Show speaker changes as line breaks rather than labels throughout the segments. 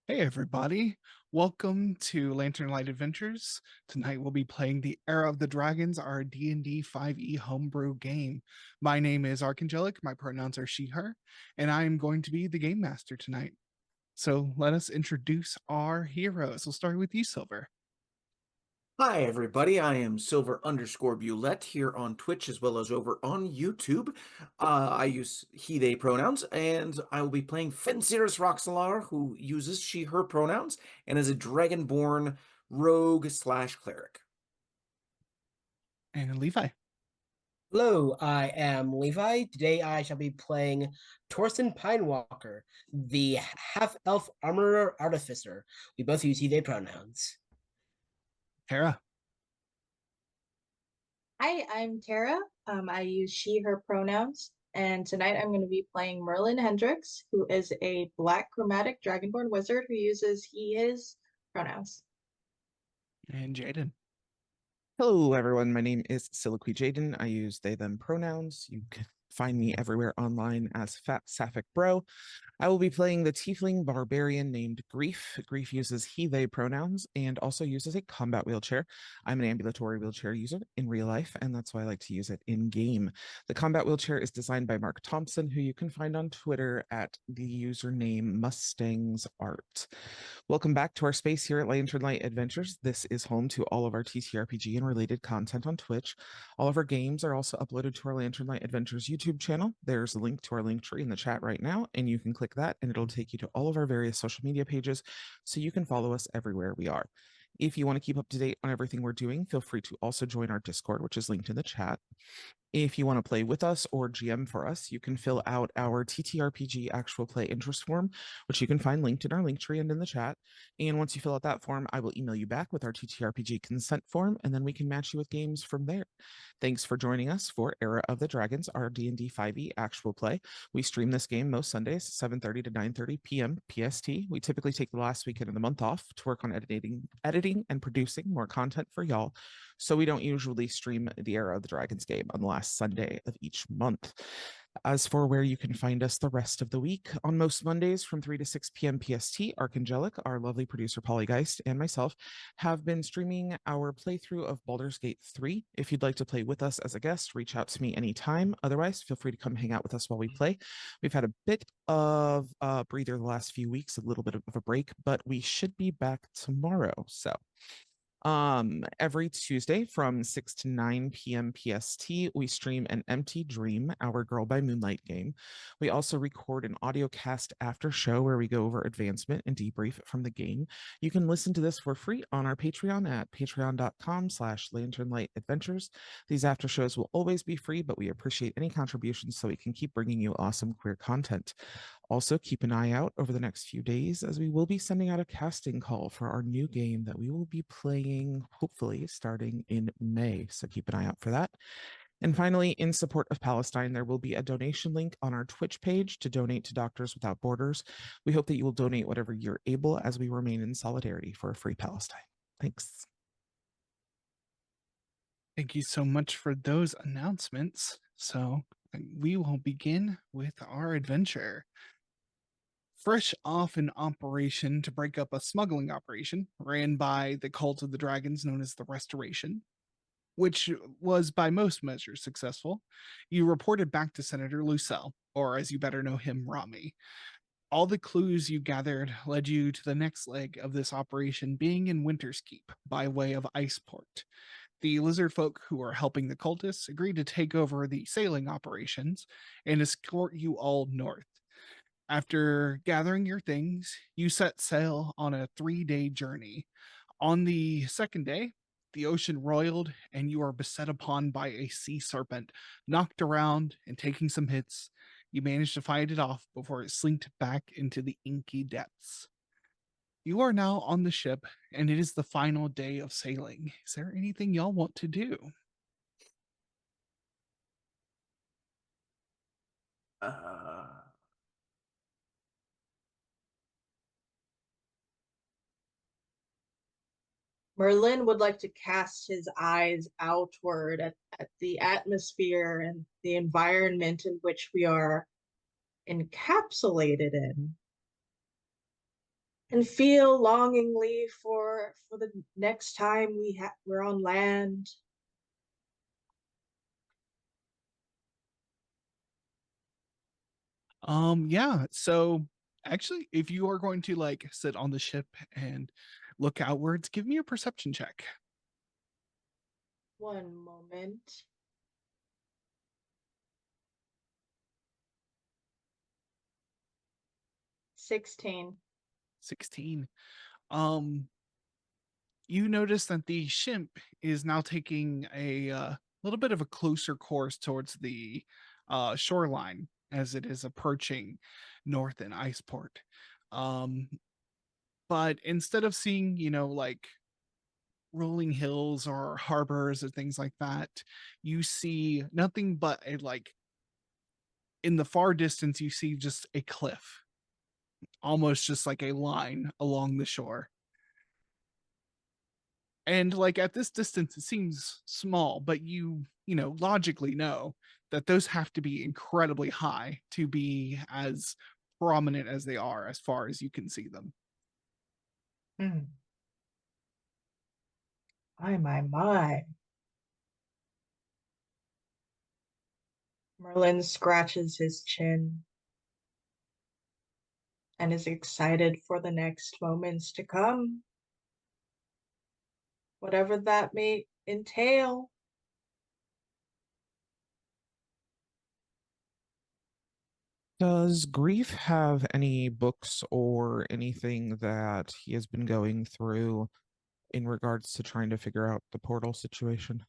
Hey everybody, welcome to Lantern Light Adventures. Tonight we'll be playing the Era of the Dragons, our D&D 5e homebrew game. My name is Archangelic, my pronouns are she, her, and I am going to be the game master tonight. So let us introduce our heroes. We'll start with you, Silver.
Hi, everybody. I am Silver_Bulette here on Twitch as well as over on YouTube. I use he, they pronouns, and I will be playing Fenceris Roxalar, who uses she, her pronouns, and is a dragonborn rogue/cleric.
And Levi.
Hello, I am Levi. Today I shall be playing Torsten Pinewalker, the half-elf armorer artificer. We both use he, they pronouns.
Tara.
Hi, I'm Tara. I use she, her pronouns. And tonight I'm going to be playing Merlin Hendricks, who is a black chromatic dragonborn wizard who uses he, his pronouns.
And Jaden.
Hello, everyone. My name is Soliloquy Jaden. I use they, them pronouns. You can find me everywhere online as Fat Sapphic Bro. I will be playing the tiefling barbarian named Grief. Grief uses he, they pronouns and also uses a combat wheelchair. I'm an ambulatory wheelchair user in real life, and that's why I like to use it in game. The combat wheelchair is designed by Mark Thompson, who you can find on Twitter at the username Mustangs Art. Welcome back to our space here at Lantern Light Adventures. This is home to all of our TTRPG and related content on Twitch. All of our games are also uploaded to our Lantern Light Adventures YouTube channel. There's a link to our link tree in the chat right now, and you can click that and it'll take you to all of our various social media pages so you can follow us everywhere we are. If you want to keep up to date on everything we're doing, feel free to also join our Discord, which is linked in the chat. If you want to play with us or GM for us, you can fill out our TTRPG actual play interest form, which you can find linked in our link tree and in the chat. And once you fill out that form, I will email you back with our TTRPG consent form, and then we can match you with games from there. Thanks for joining us for Era of the Dragons, our D&D 5e actual play. We stream this game most Sundays, 7:30 to 9:30 p.m. PST. We typically take the last weekend of the month off to work on editing and producing more content for y'all. So we don't usually stream the Era of the Dragons game on the last Sunday of each month. As for where you can find us the rest of the week, on most Mondays from 3 to 6 p.m. PST, Archangelic, our lovely producer Polygeist, and myself have been streaming our playthrough of Baldur's Gate 3. If you'd like to play with us as a guest, reach out to me anytime. Otherwise, feel free to come hang out with us while we play. We've had a bit of a breather the last few weeks, a little bit of a break, but we should be back tomorrow. So every Tuesday from 6 to 9 p.m. PST, we stream An Empty Dream, our Girl by Moonlight game. We also record an audio cast after show where we go over advancement and debrief from the game. You can listen to this for free on our Patreon at patreon.com/lanternlightadventures. These after shows will always be free, but we appreciate any contributions so we can keep bringing you awesome queer content. Also, keep an eye out over the next few days as we will be sending out a casting call for our new game that we will be playing, hopefully, starting in May. So keep an eye out for that. And finally, in support of Palestine, there will be a donation link on our Twitch page to donate to Doctors Without Borders. We hope that you will donate whatever you're able as we remain in solidarity for a free Palestine. Thanks.
Thank you so much for those announcements. So we will begin with our adventure. Fresh off an operation to break up a smuggling operation ran by the cult of the dragons known as the Restoration, which was by most measures successful, you reported back to Senator Lucelle, or as you better know him, Rami. All the clues you gathered led you to the next leg of this operation being in Winter's Keep by way of Iceport. The lizard folk who are helping the cultists agreed to take over the sailing operations and escort you all north. After gathering your things, you set sail on a 3-day journey. On the second day, the ocean roiled and you are beset upon by a sea serpent, knocked around and taking some hits. You manage to fight it off before it slinked back into the inky depths. You are now on the ship, and it is the final day of sailing. Is there anything y'all want to do?
Uh,
Merlin would like to cast his eyes outward at the atmosphere and the environment in which we are encapsulated in. and feel longingly for the next time we're on land.
Yeah. So actually, if you are going to like sit on the ship and look outwards, give me a perception check.
One moment. $16.
16. Um, you notice that the ship is now taking a little bit of a closer course towards the shoreline as it is approaching north in Iceport. Um, but instead of seeing, like rolling hills or harbors or things like that, you see nothing but a like in the far distance, you see just a cliff, almost just like a line along the shore. And like at this distance, it seems small, but logically know that those have to be incredibly high to be as prominent as they are as far as you can see them.
My. Merlin scratches his chin and is excited for the next moments to come, whatever that may entail.
Does Grief have any books or anything that he has been going through in regards to trying to figure out the portal situation?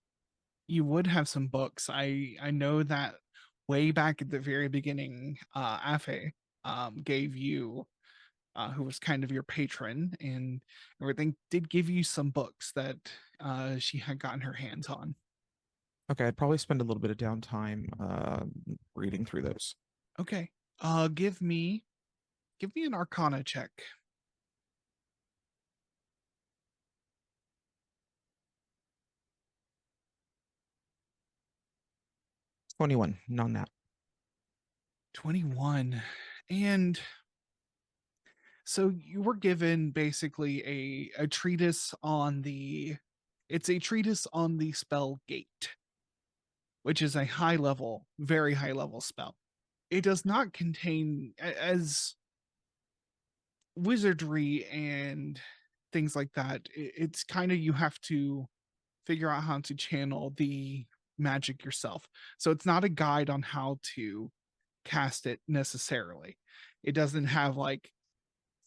You would have some books. I know that way back at the very beginning, Afe gave you who was kind of your patron and everything, did give you some books that she had gotten her hands on.
Okay, I'd probably spend a little bit of downtime reading through those.
Okay. Give me an Arcana check.
21, non-nat.
21. And so you were given basically a treatise on the it's a treatise on the spell Gate, which is a very high level spell. It does not contain as wizardry and things like that. It's kind of you have to figure out how to channel the magic yourself. So it's not a guide on how to cast it necessarily. It doesn't have like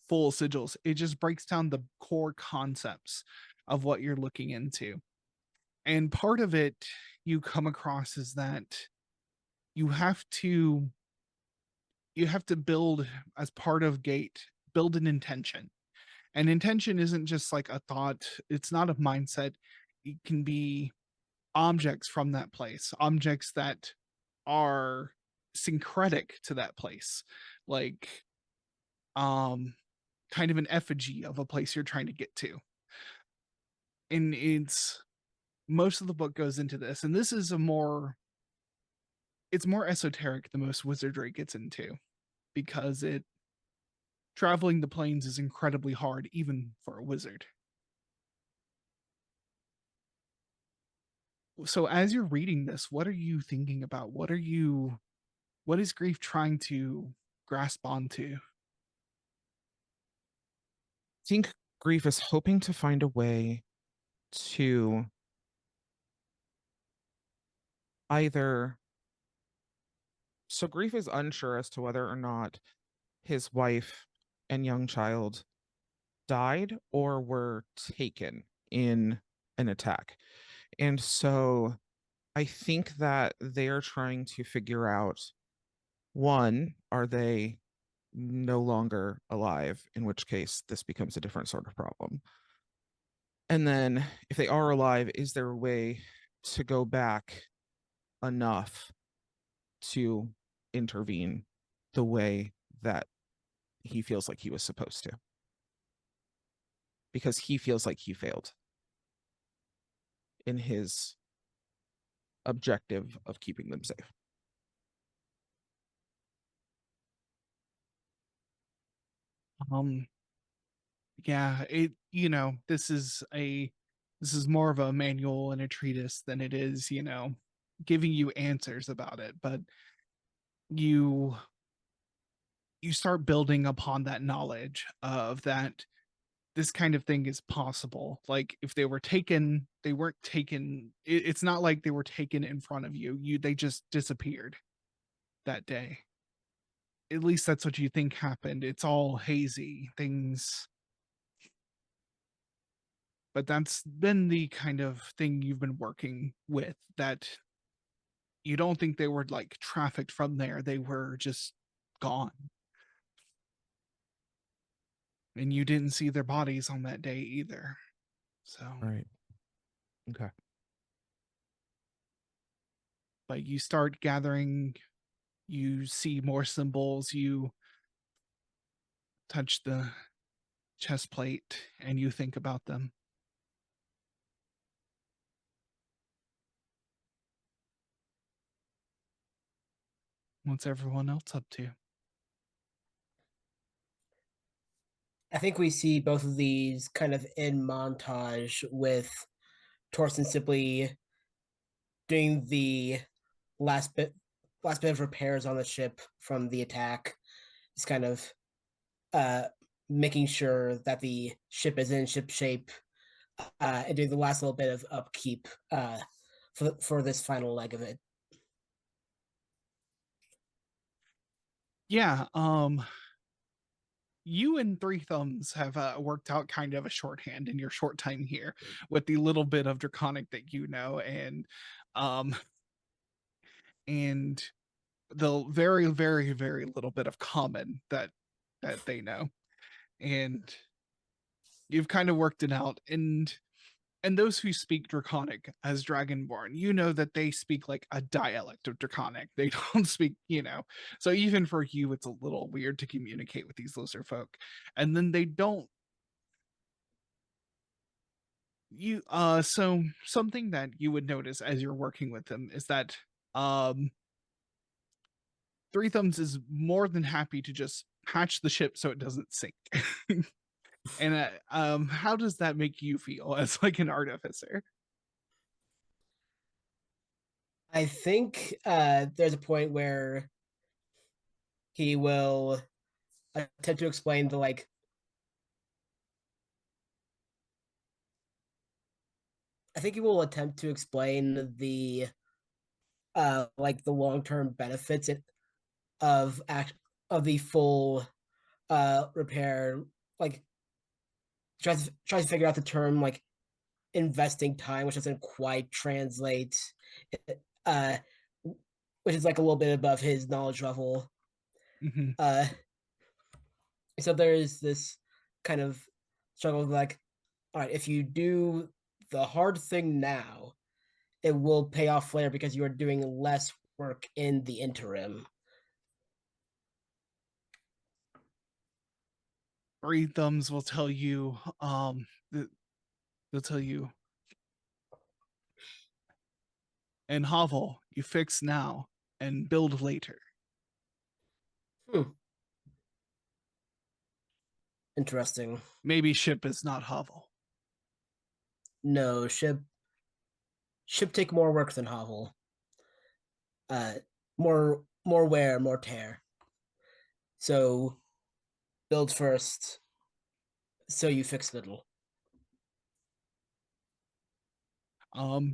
full sigils. It just breaks down the core concepts of what you're looking into. And part of it you come across is that you have to build as part of Gate, build an intention. And intention isn't just like a thought, it's not a mindset. It can be objects from that place, objects that are syncretic to that place, like kind of an effigy of a place you're trying to get to. And it's most of the book goes into this, and this is it's more esoteric than most wizardry gets into, because it traveling the plains is incredibly hard even for a wizard. So as you're reading this, what are you thinking about? What is Grief trying to grasp onto?
I think Grief is hoping to find a way to either. So Grief is unsure as to whether or not his wife and young child died or were taken in an attack. And so I think that they're trying to figure out, one, are they no longer alive, in which case this becomes a different sort of problem. And then if they are alive, is there a way to go back enough to intervene the way that he feels like he was supposed to? Because he feels like he failed in his objective of keeping them safe.
Um Yeah, this is more of a manual and a treatise than it is, giving you answers about it, but you start building upon that knowledge of that this kind of thing is possible. Like if they weren't taken, it's not like they were taken in front of you. They just disappeared that day. At least that's what you think happened. It's all hazy things. But that's been the kind of thing you've been working with, that you don't think they were like trafficked from there. They were just gone. And you didn't see their bodies on that day either. So,
Right. Okay.
but you start gathering, you see more symbols, you touch the chest plate, and you think about them. What's everyone else up to?
I think we see both of these kind of in montage with Torsten simply doing the last bit of repairs on the ship from the attack. He's kind of making sure that the ship is in ship shape, and doing the last little bit of upkeep for this final leg of it.
Yeah, you and Three Thumbs have worked out kind of a shorthand in your short time here with the little bit of Draconic that and the very, very, very little bit of Common that they know. And you've kind of worked it out. And those who speak Draconic as Dragonborn, you know that they speak like a dialect of Draconic. They don't speak, So even for you, it's a little weird to communicate with these lizard folk. And then they don't. So something that you would notice as you're working with them is that Three Thumbs is more than happy to just patch the ship so it doesn't sink. And how does that make you feel as like an artificer?
I think there's a point where he will attempt to explain the like. I think he will attempt to explain the like the long-term benefits of the full repair. Like tries to figure out the term like investing time, which doesn't quite translate, uh, which is like a little bit above his knowledge level.
Mm-hmm.
So there is this kind of struggle of like, all right, if you do the hard thing now, it will pay off later because you are doing less work in the interim.
Three Thumbs will tell you, they'll tell you, and hovel, you fix now and build later.
Interesting.
Maybe ship is not hovel.
No, ship take more work than hovel. More wear, more tear. So build first, so you fix little.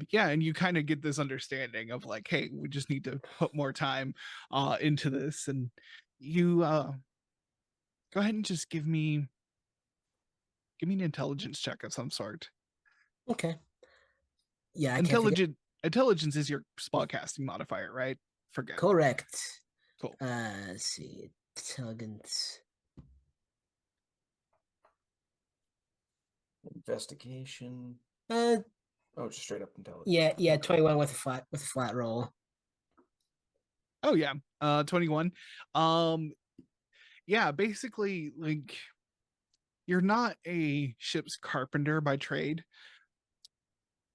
Yeah, and you kind of get this understanding of like, hey, we just need to put more time into this. And you go ahead and just give me an intelligence check of some sort.
Okay. Yeah, I can't forget.
Intelligence is your spellcasting modifier, right? Forget.
Correct.
Cool.
Let's see. Intelligence.
Investigation. Oh, just straight up intelligence.
Yeah, 21 with a flat roll.
Oh yeah. 21. Yeah, basically like you're not a ship's carpenter by trade.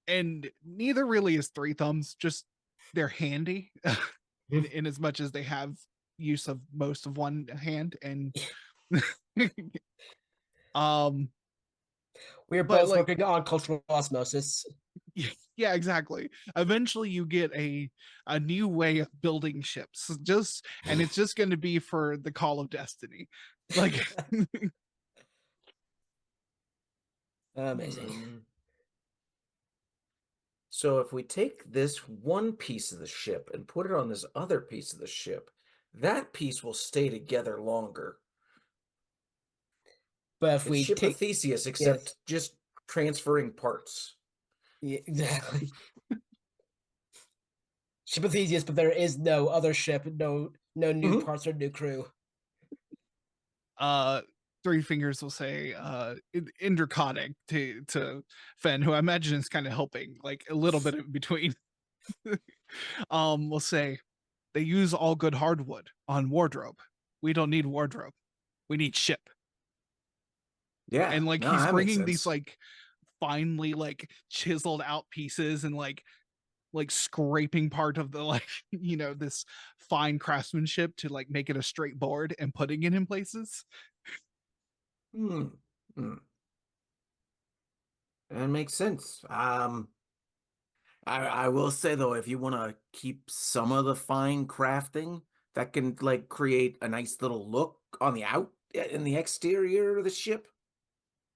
And neither really is Three Thumbs, just they're handy in as much as they have use of most of one hand. And
We are
But,
both
like-
working on cultural osmosis.
Yeah, exactly. Eventually you get a new way of building ships. And it's just going to be for the Call of Destiny. Like
Amazing.
So if we take this one piece of the ship and put it on this other piece of the ship, that piece will stay together longer.
But if
It's
we
ship
take
of Theseus, except just transferring parts.
yeah, exactly. Ship of Theseus, but there is no other ship, no new
Mhm.
parts or new crew.
Three Fingers will say Indraconic to Fen, who I imagine is kind of helping, like a little bit in between. We'll say they use all good hardwood on wardrobe. We don't need wardrobe. We need ship.
Yeah,
And like
no,
he's
that makes
bringing these
sense.
like finely like chiseled out pieces and like scraping part of the like this fine craftsmanship to like make it a straight board and putting it in places.
Hmm. That makes sense. I will say though, if you want to keep some of the fine crafting, that can like create a nice little look on the in the exterior of the ship,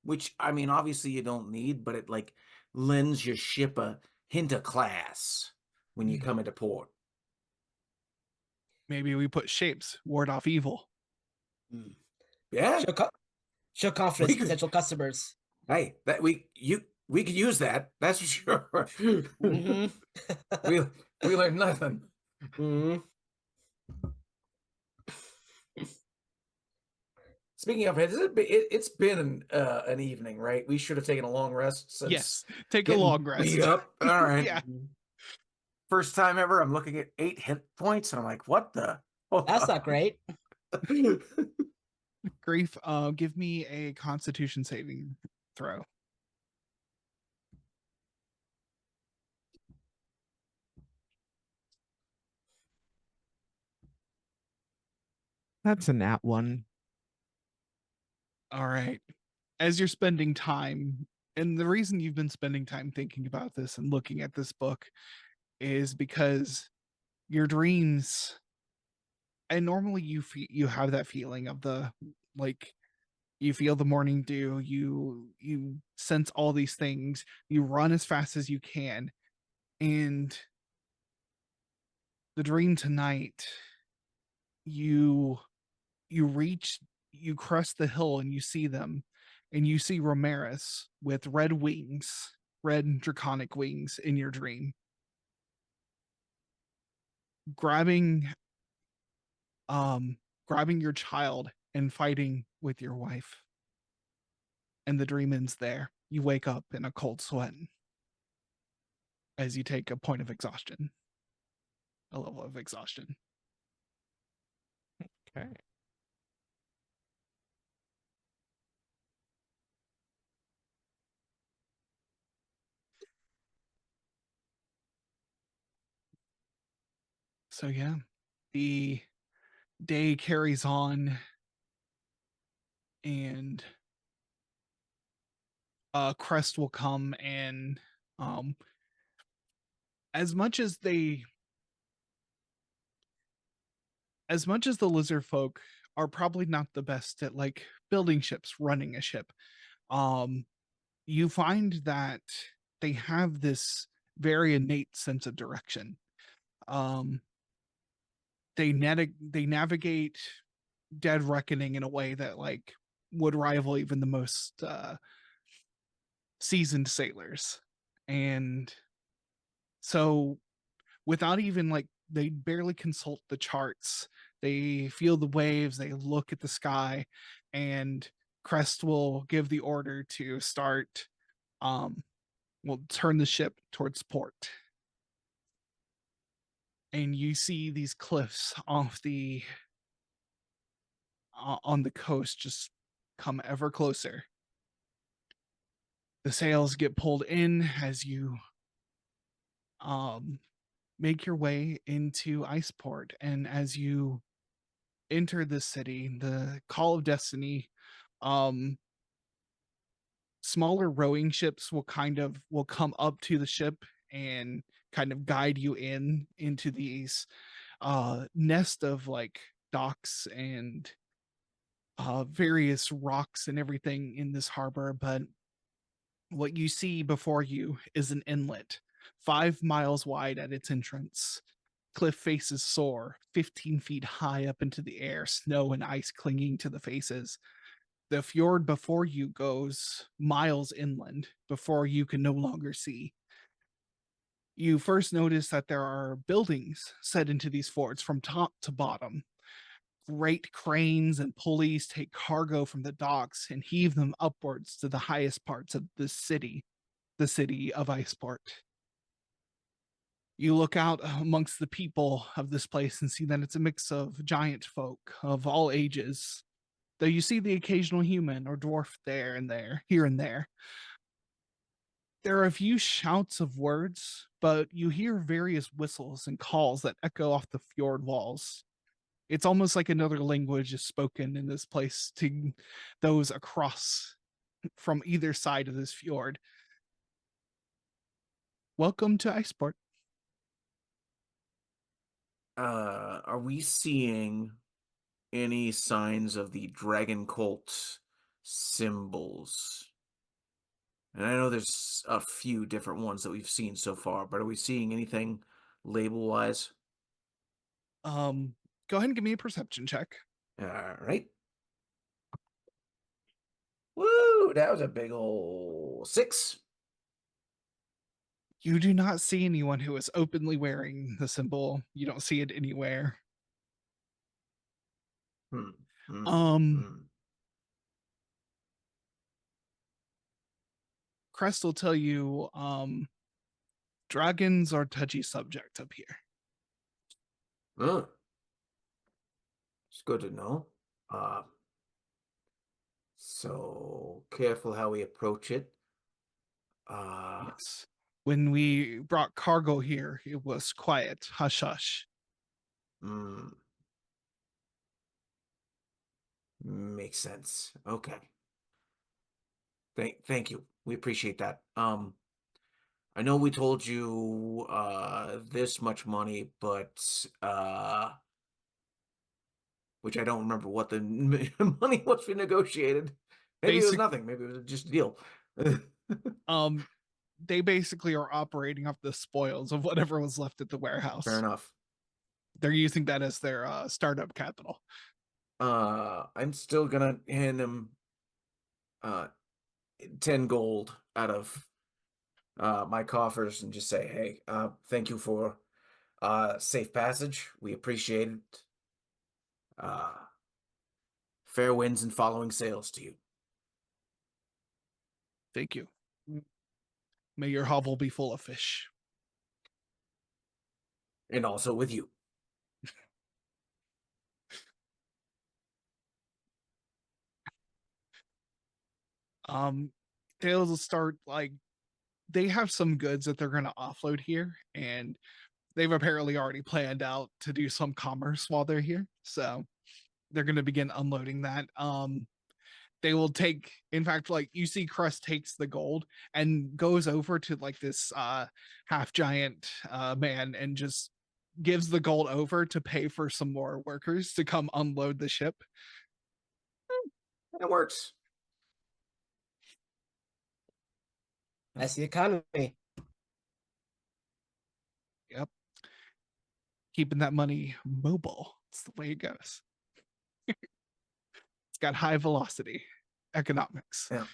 which I mean, obviously you don't need, but it like lends your ship a hint of class when you come into port.
Maybe we put shapes, ward off evil.
Yeah,
Show confidence
we
to
could.
potential customers.
Hey, we could use that. That's for sure.
Mm-hmm.
we learned nothing.
Mm-hmm.
Speaking of it, it's been an evening, right? We should have taken a long rest since
Yes, take a
getting
long rest.
beat up. All right.
Yeah.
First time ever, I'm looking at 8 hit points, and I'm like, what the? Hold
That's
on.
not great.
Grief, give me a Constitution saving throw.
That's a nat one.
All right. As you're spending time, and the reason you've been spending time thinking about this and looking at this book is because your dreams, and normally you have that feeling of the like you feel the morning dew, you sense all these things, you run as fast as you can, and the dream tonight, you reach, you crest the hill and you see them, and you see Ramirez with red wings, red draconic wings in your dream, grabbing grabbing your child and fighting with your wife. And the dream ends there. You wake up in a cold sweat as you take a point of exhaustion, a level of exhaustion.
Okay.
So yeah, the day carries on, and Crest will come, and um as much as they as much as the lizard folk are probably not the best at like building ships, running a ship, um you find that they have this very innate sense of direction. um they navigate Dead Reckoning in a way that like would rival even the most seasoned sailors. And so without even like, they barely consult the charts, they feel the waves, they look at the sky, and Crest will give the order to start, will turn the ship towards port. And you see these cliffs off the on the coast just come ever closer. The sails get pulled in as you make your way into Iceport, and as you enter the city, the Call of Destiny Smaller rowing ships will come up to the ship and kind of guide you into these nest of like docks and various rocks and everything in this harbor. But what you see before you is an inlet 5 miles wide at its entrance. Cliff faces soar 15 feet high up into the air, snow and ice clinging to the faces. The fjord before you goes miles inland before you can no longer see. You first notice that there are buildings set into these forts from top to bottom. Great cranes and pulleys take cargo from the docks and heave them upwards to the highest parts of the city of Iceport. You look out amongst the people of this place and see that it's a mix of giant folk of all ages, though you see the occasional human or dwarf here and there. There are a few shouts of words, but you hear various whistles and calls that echo off the fjord walls. It's almost like another language is spoken in this place to those across from either side of this fjord. Welcome to Iceport.
Are we seeing any signs of the dragon cult symbols? And I know there's a few different ones that we've seen so far, but are we seeing anything label-wise?
Go ahead and give me a perception check.
All right. Woo, that was a big old 6.
You do not see anyone who is openly wearing the symbol. You don't see it anywhere.
Hmm. hmm,
Um,
hmm.
Crest will tell you, dragons are touchy subject up here.
Oh. It's good to know. So careful how we approach it.
Yes. When we brought cargo here, it was quiet, hush hush.
mm, Makes sense. Okay. Thank you. We appreciate that. I know we told you this much money, but which I don't remember what the money was we negotiated. Maybe it was nothing. Maybe it was just a deal.
They basically are operating off the spoils of whatever was left at the warehouse.
Fair enough.
They're using that as their startup capital.
I'm still gonna hand him 10 gold out of my coffers and just say, hey, thank you for safe passage. We appreciate it. Fair winds and following sails to you.
Thank you. May your hovel be full of fish.
And also with you.
They'll start like they have some goods that they're gonna offload here, and they've apparently already planned out to do some commerce while they're here. So they're gonna begin unloading that. They will take, in fact, like you see Crust takes the gold and goes over to like this half giant man and just gives the gold over to pay for some more workers to come unload the ship.
That works.
That's the economy.
Yep. Keeping that money mobile. It's the way it goes. It's got high velocity economics.
Yeah.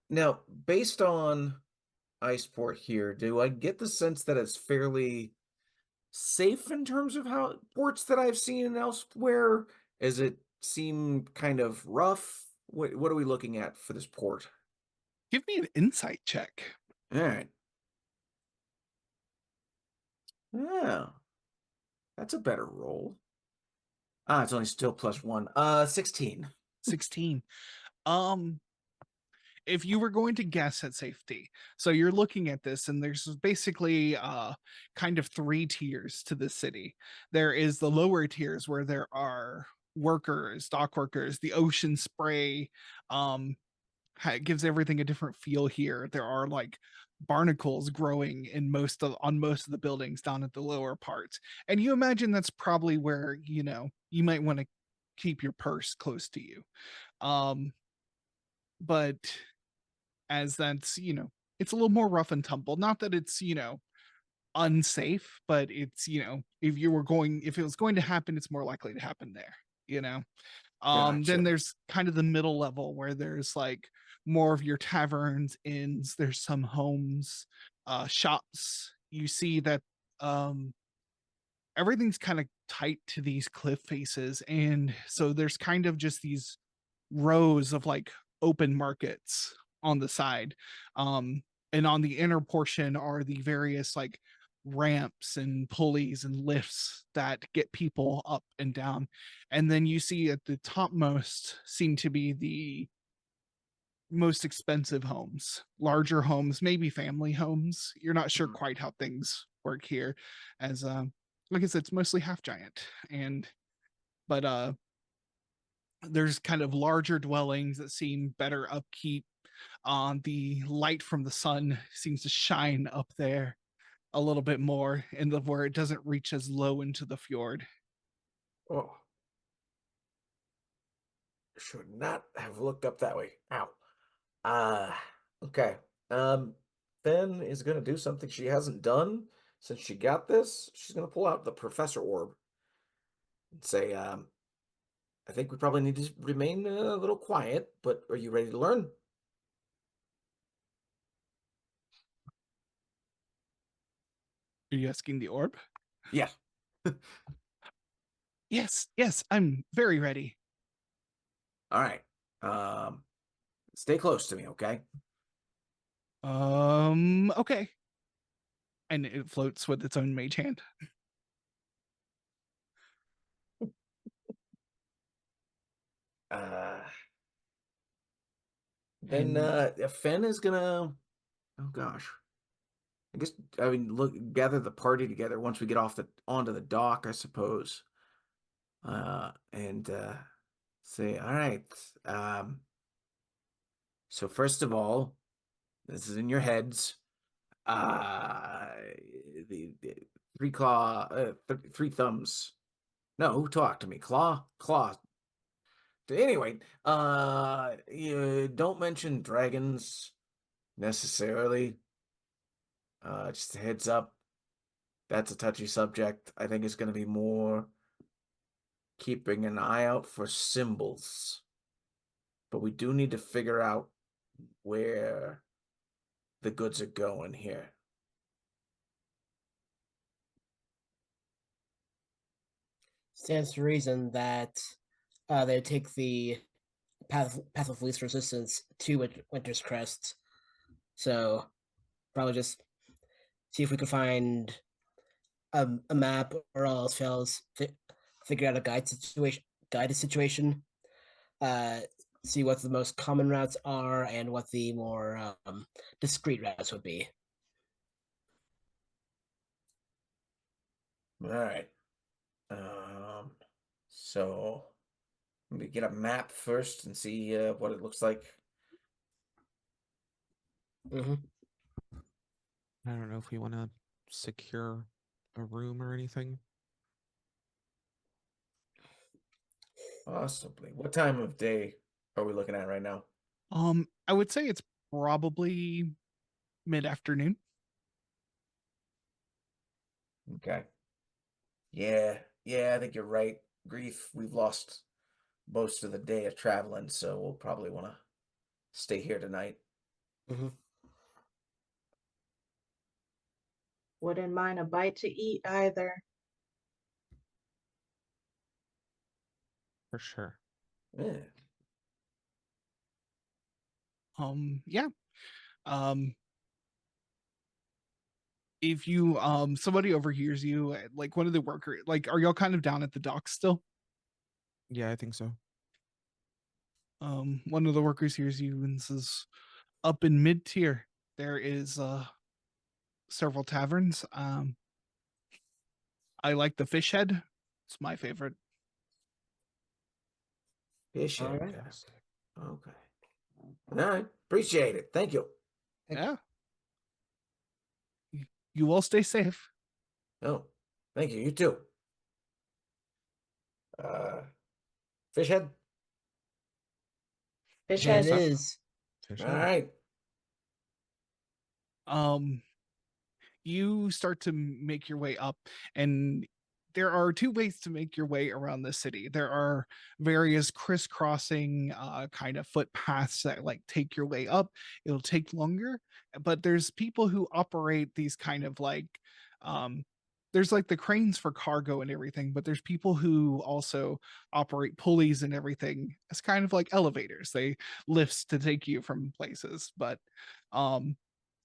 Now, based on Iceport here, do I get the sense that it's fairly safe in terms of how ports that I've seen elsewhere? Does it seem kind of rough? What are we looking at for this port?
Give me an insight check.
All right. Yeah. That's a better roll. It's only still +1. 16.
16. If you were going to guess at safety, so you're looking at this and there's basically kind of 3 tiers to the city. There is the lower tiers where there are workers, dock workers, the ocean spray it gives everything a different feel here. There are like barnacles growing in on most of the buildings down at the lower parts. And you imagine that's probably where, you might want to keep your purse close to you. But as that's, it's a little more rough and tumble. Not that it's, unsafe, but it's, if it was going to happen, it's more likely to happen there, Then
Gotcha.
there's kind of the middle level where there's like more of your taverns, inns, there's some homes, shops. You see that everything's kind of tight to these cliff faces, and so there's kind of just these rows of like open markets on the side. And on the inner portion are the various like ramps and pulleys and lifts that get people up and down. And then you see at the topmost seem to be the most expensive homes, larger homes, maybe family homes. You're not sure
Mhm.
quite how things work here, as like I said, it's mostly half giant. And but there's kind of larger dwellings that seem better upkeep. The light from the sun seems to shine up there a little bit more, and where it doesn't reach as low into the fjord.
Oh, should not have looked up that way. Ow. Uh, okay. Ben is gonna do something she hasn't done since she got this. She's gonna pull out the professor orb and say, I think we probably need to remain a little quiet, but are you ready to learn?
Are you asking the orb?
Yeah.
Yes, yes, I'm very ready.
All right. Um, Stay close to me, okay?
Okay. And it floats with its own mage hand.
Uh, then
And
Fen is gonna. Oh gosh. I guess I mean look gather the party together once we get off the onto the dock, I suppose. And say, all right. Um, so first of all, this is in your heads. Uh, the three thumbs. No, who talked to me? Claw. Anyway, you don't mention dragons necessarily. Just a heads up. That's a touchy subject. I think it's going to be more keeping an eye out for symbols. But we do need to figure out where the goods are going here.
Stands to reason that they take the path of least resistance to Winter's Crest. So probably just see if we can find a map, or else fails figure out a guided situation. Uh, See what the most common routes are and what the more discreet routes would be.
All right. So let me get a map first and see what it looks like.
Mm-hmm.
I don't know if we want to secure a room or anything.
Possibly. What time of day are we looking at right now?
I would say it's probably mid-afternoon.
Okay. Yeah, I think you're right. Grief, we've lost most of the day of traveling, so we'll probably want to stay here tonight.
Mm-hmm.
Wouldn't mind a bite to eat either.
For sure.
Yeah.
Yeah. Um, if you somebody overhears you, like one of the workers, like, are y'all kind of down at the dock still?
Yeah, I think so.
One of the workers hears you and says, up in mid-tier there is several taverns. I like the Fish Head. It's my favorite.
Fish
All
head.
right.
Okay. All right. Appreciate it. Thank you.
Yeah. You all stay safe.
Oh, thank you. You too. Fish head.
Fish
That
head.
it
Sup?
is.
Fish
All
head.
right.
Um, you start to make your way up, and there are two ways to make your way around the city. There are various crisscrossing kind of footpaths that like take your way up. It'll take longer, but there's people who operate these kind of like there's like the cranes for cargo and everything, but there's people who also operate pulleys and everything. It's kind of like elevators. They lifts to take you from places, but um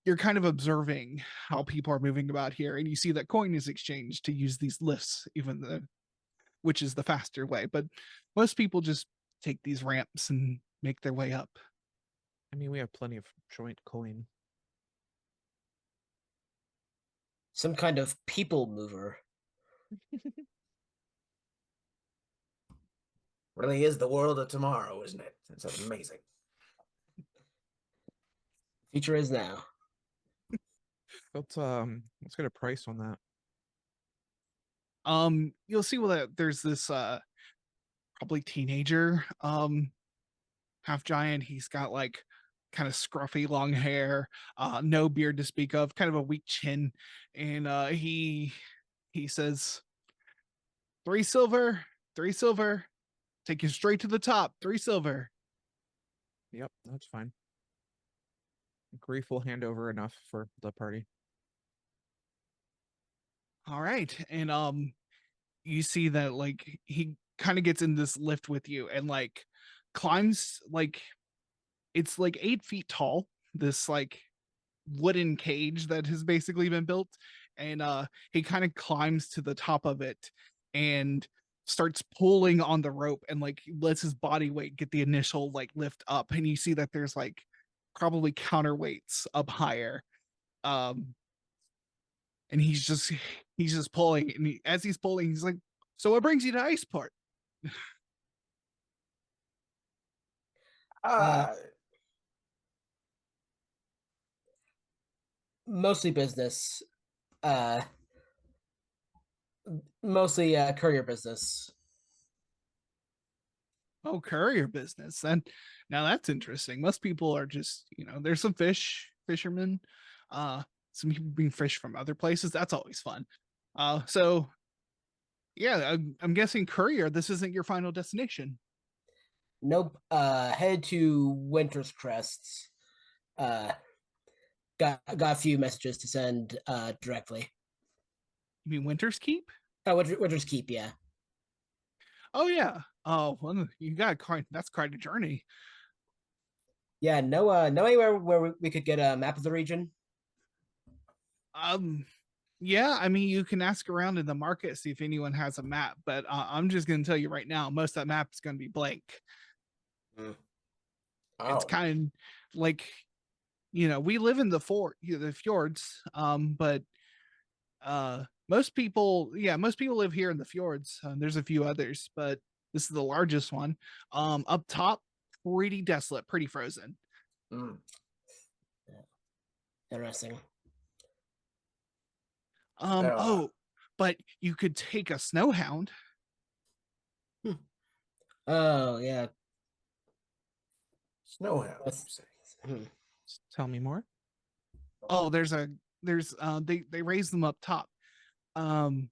you're kind of observing how people are moving about here, and you see that coin is exchanged to use these lifts, even the which is the faster way. But most people just take these ramps and make their way up.
I mean, we have plenty of joint coin.
Some kind of people mover.
Really is the world of tomorrow, isn't it? It's amazing.
Future is now.
Let's get a price on that.
You'll see that there's this probably teenager, half giant. He's got like kind of scruffy long hair, no beard to speak of, kind of a weak chin, and he says 3 silver, 3 silver, take you straight to the top, 3 silver.
Yep, that's fine. Grief will hand over enough for the party.
All right. And you see that like he kind of gets in this lift with you and like climbs like it's like 8 feet tall, this like wooden cage that has basically been built. And he kind of climbs to the top of it and starts pulling on the rope and like lets his body weight get the initial like lift up. And you see that there's like probably counterweights up higher. Um and he's just pulling, and as he's pulling, he's like, so what brings you to Iceport?
Uh,
Uh,
Mostly business. Uh, Mostly courier business.
Oh, courier business. And now that's interesting. Most people are just, there's some fishermen, some people bring fish from other places. That's always fun. So yeah, I'm guessing courier, this isn't your final destination.
Nope. Headed to Winter's Crests. Uh, got a few messages to send directly.
You mean Winter's Keep?
Oh, Winter's Keep, yeah.
Oh yeah. Oh, well, you got that's quite a journey.
Yeah, no anywhere where we could get a map of the region.
Um, yeah, I mean, you can ask around in the market, see if anyone has a map, but I'm just going to tell you right now, most of that map is going to be blank. It's
oh,
kind of like, we live in the fjords, but most people live here in the fjords. There's a few others, but this is the largest one. Up top, pretty desolate, pretty frozen.
mm.
Interesting.
So,
Oh, but you could take a snowhound.
Oh, yeah.
snowhound, you
That's-
say?
Tell me more.
Oh, there's they raise them up top. Um,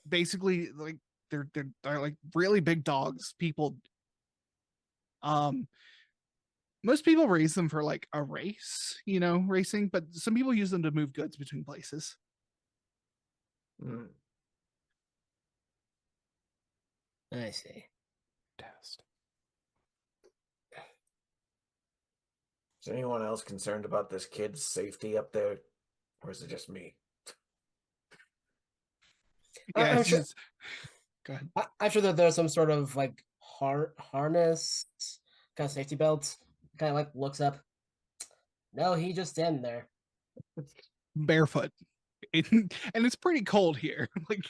basically like they're like really big dogs. People, um, most people raise them for like a race, racing, but some people use them to move goods between places.
Mm.
I see.
Test.
Is anyone else concerned about this kid's safety up there, or is it just me?
Yeah,
I'm
it's
sure.
just go ahead.
I'm sure that there's some sort of like harness, kind of safety belt. Kind of like looks up. No, he just standing there.
Barefoot. And it's pretty cold here. Like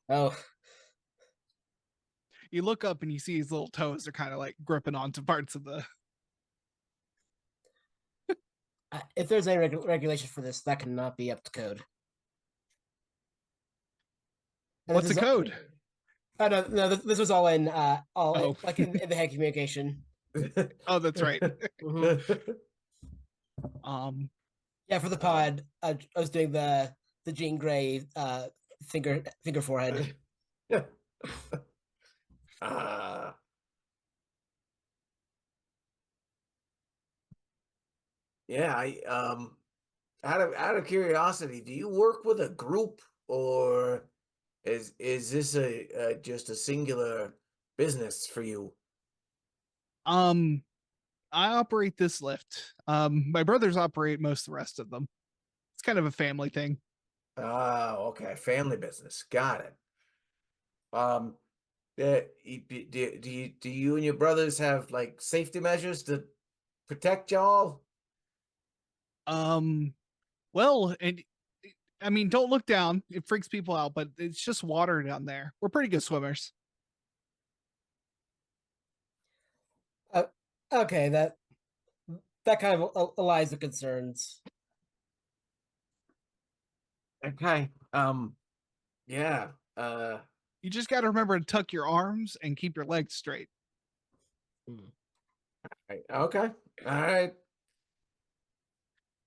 Oh,
You look up and you see his little toes are kind of like gripping onto parts of the.
If there's any regulation for this, that cannot be up to code. And
What's
this
the
is
code?
Oh no, this was all in
Oh.
like in the head communication.
Oh, that's right.
Mhm. Yeah, for the pod, I was doing the Jean Grey finger forehead.
uh, yeah, I out of curiosity, do you work with a group, or is this a just a singular business for you?
I operate this lift. My brothers operate most of the rest of them. It's kind of a family thing.
Ah, okay, family business. Got it. Um, do you and your brothers have like safety measures to protect y'all?
Um, well, and I mean, don't look down. It freaks people out, but it's just water down there. We're pretty good swimmers.
Okay, that kind of allies the concerns.
Okay. Yeah.
You just got to remember to tuck your arms and keep your legs straight.
Okay. All right.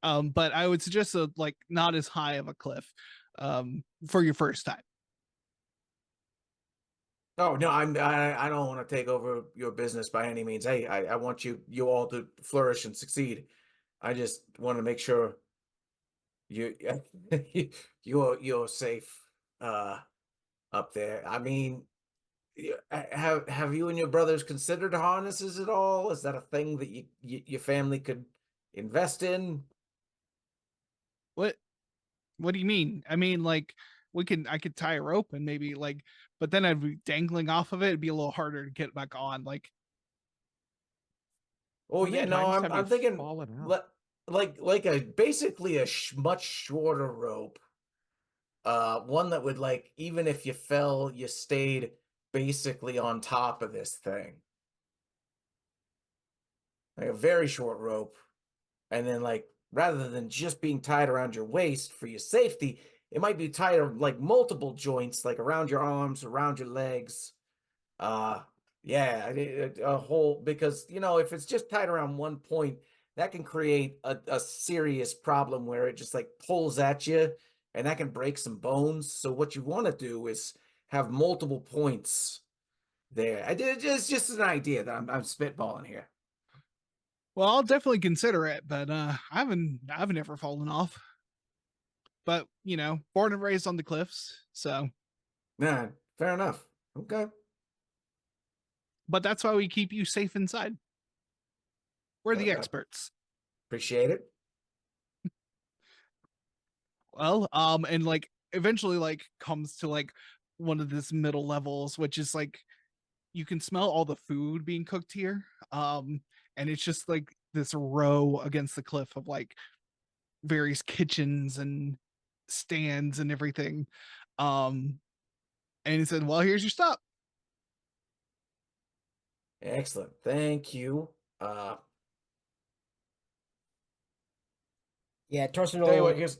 But I would suggest like not as high of a cliff, for your first time.
Oh no, I don't want to take over your business by any means. Hey, I want you all to flourish and succeed. I just want to make sure you you're safe up there. I mean, have you and your brothers considered harnesses at all? Is that a thing that your family could invest in?
What What do you mean? I mean, like I could tie a rope and maybe like, but then I'd be dangling off of it. It'd be a little harder to get back on. Like,
Oh
How many
yeah, no,
times have you
I'm thinking
fallen out?
like a basically a much shorter rope. One that would like even if you fell, you stayed basically on top of this thing. Like a very short rope, and then like rather than just being tied around your waist for your safety, it might be tied like multiple joints, like around your arms, around your legs. Uh, yeah, a whole because if it's just tied around one point, that can create a serious problem where it just like pulls at you, and that can break some bones. So what you want to do is have multiple points there. It's just an idea that I'm spitballing here.
well, I'll definitely consider it, but I've never fallen off. But born and raised on the cliffs, so.
Yeah, fair enough. Okay.
But that's why we keep you safe inside. We're the
Uh,
experts.
appreciate it.
Well, and like eventually, like comes to like one of this middle levels, which is like you can smell all the food being cooked here. And it's just like this row against the cliff of like various kitchens and stands and everything. And he said, "Well, here's your stop."
Excellent. Thank you. Uh,
Yeah, Torsten
tell you what,
will
here's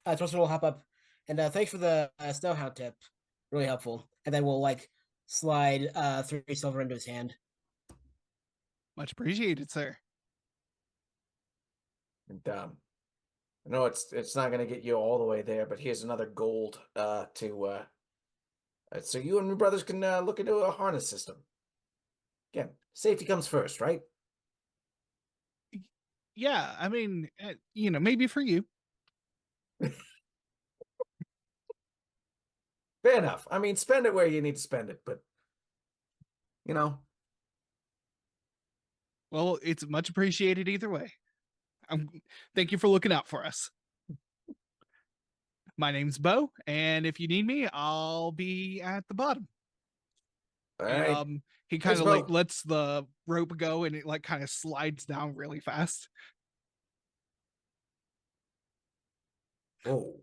hop up, and thanks for the snowhound tip, really helpful. And then we'll like slide 3 silver into his hand.
Much appreciated, sir.
and I know it's not going to get you all the way there, but here's another gold so you and your brothers can look into a harness system. Again, safety comes first, right?
Yeah, I mean, maybe for you.
Fair enough. I mean, spend it where you need to spend it, but you know,
Well, it's much appreciated either way. Thank you for looking out for us. My name's Bo, and if you need me, I'll be at the bottom.
all
And
right.
he kind
Thanks,
of like
Bo.
lets the rope go, and it like kind of slides down really fast.
Oh,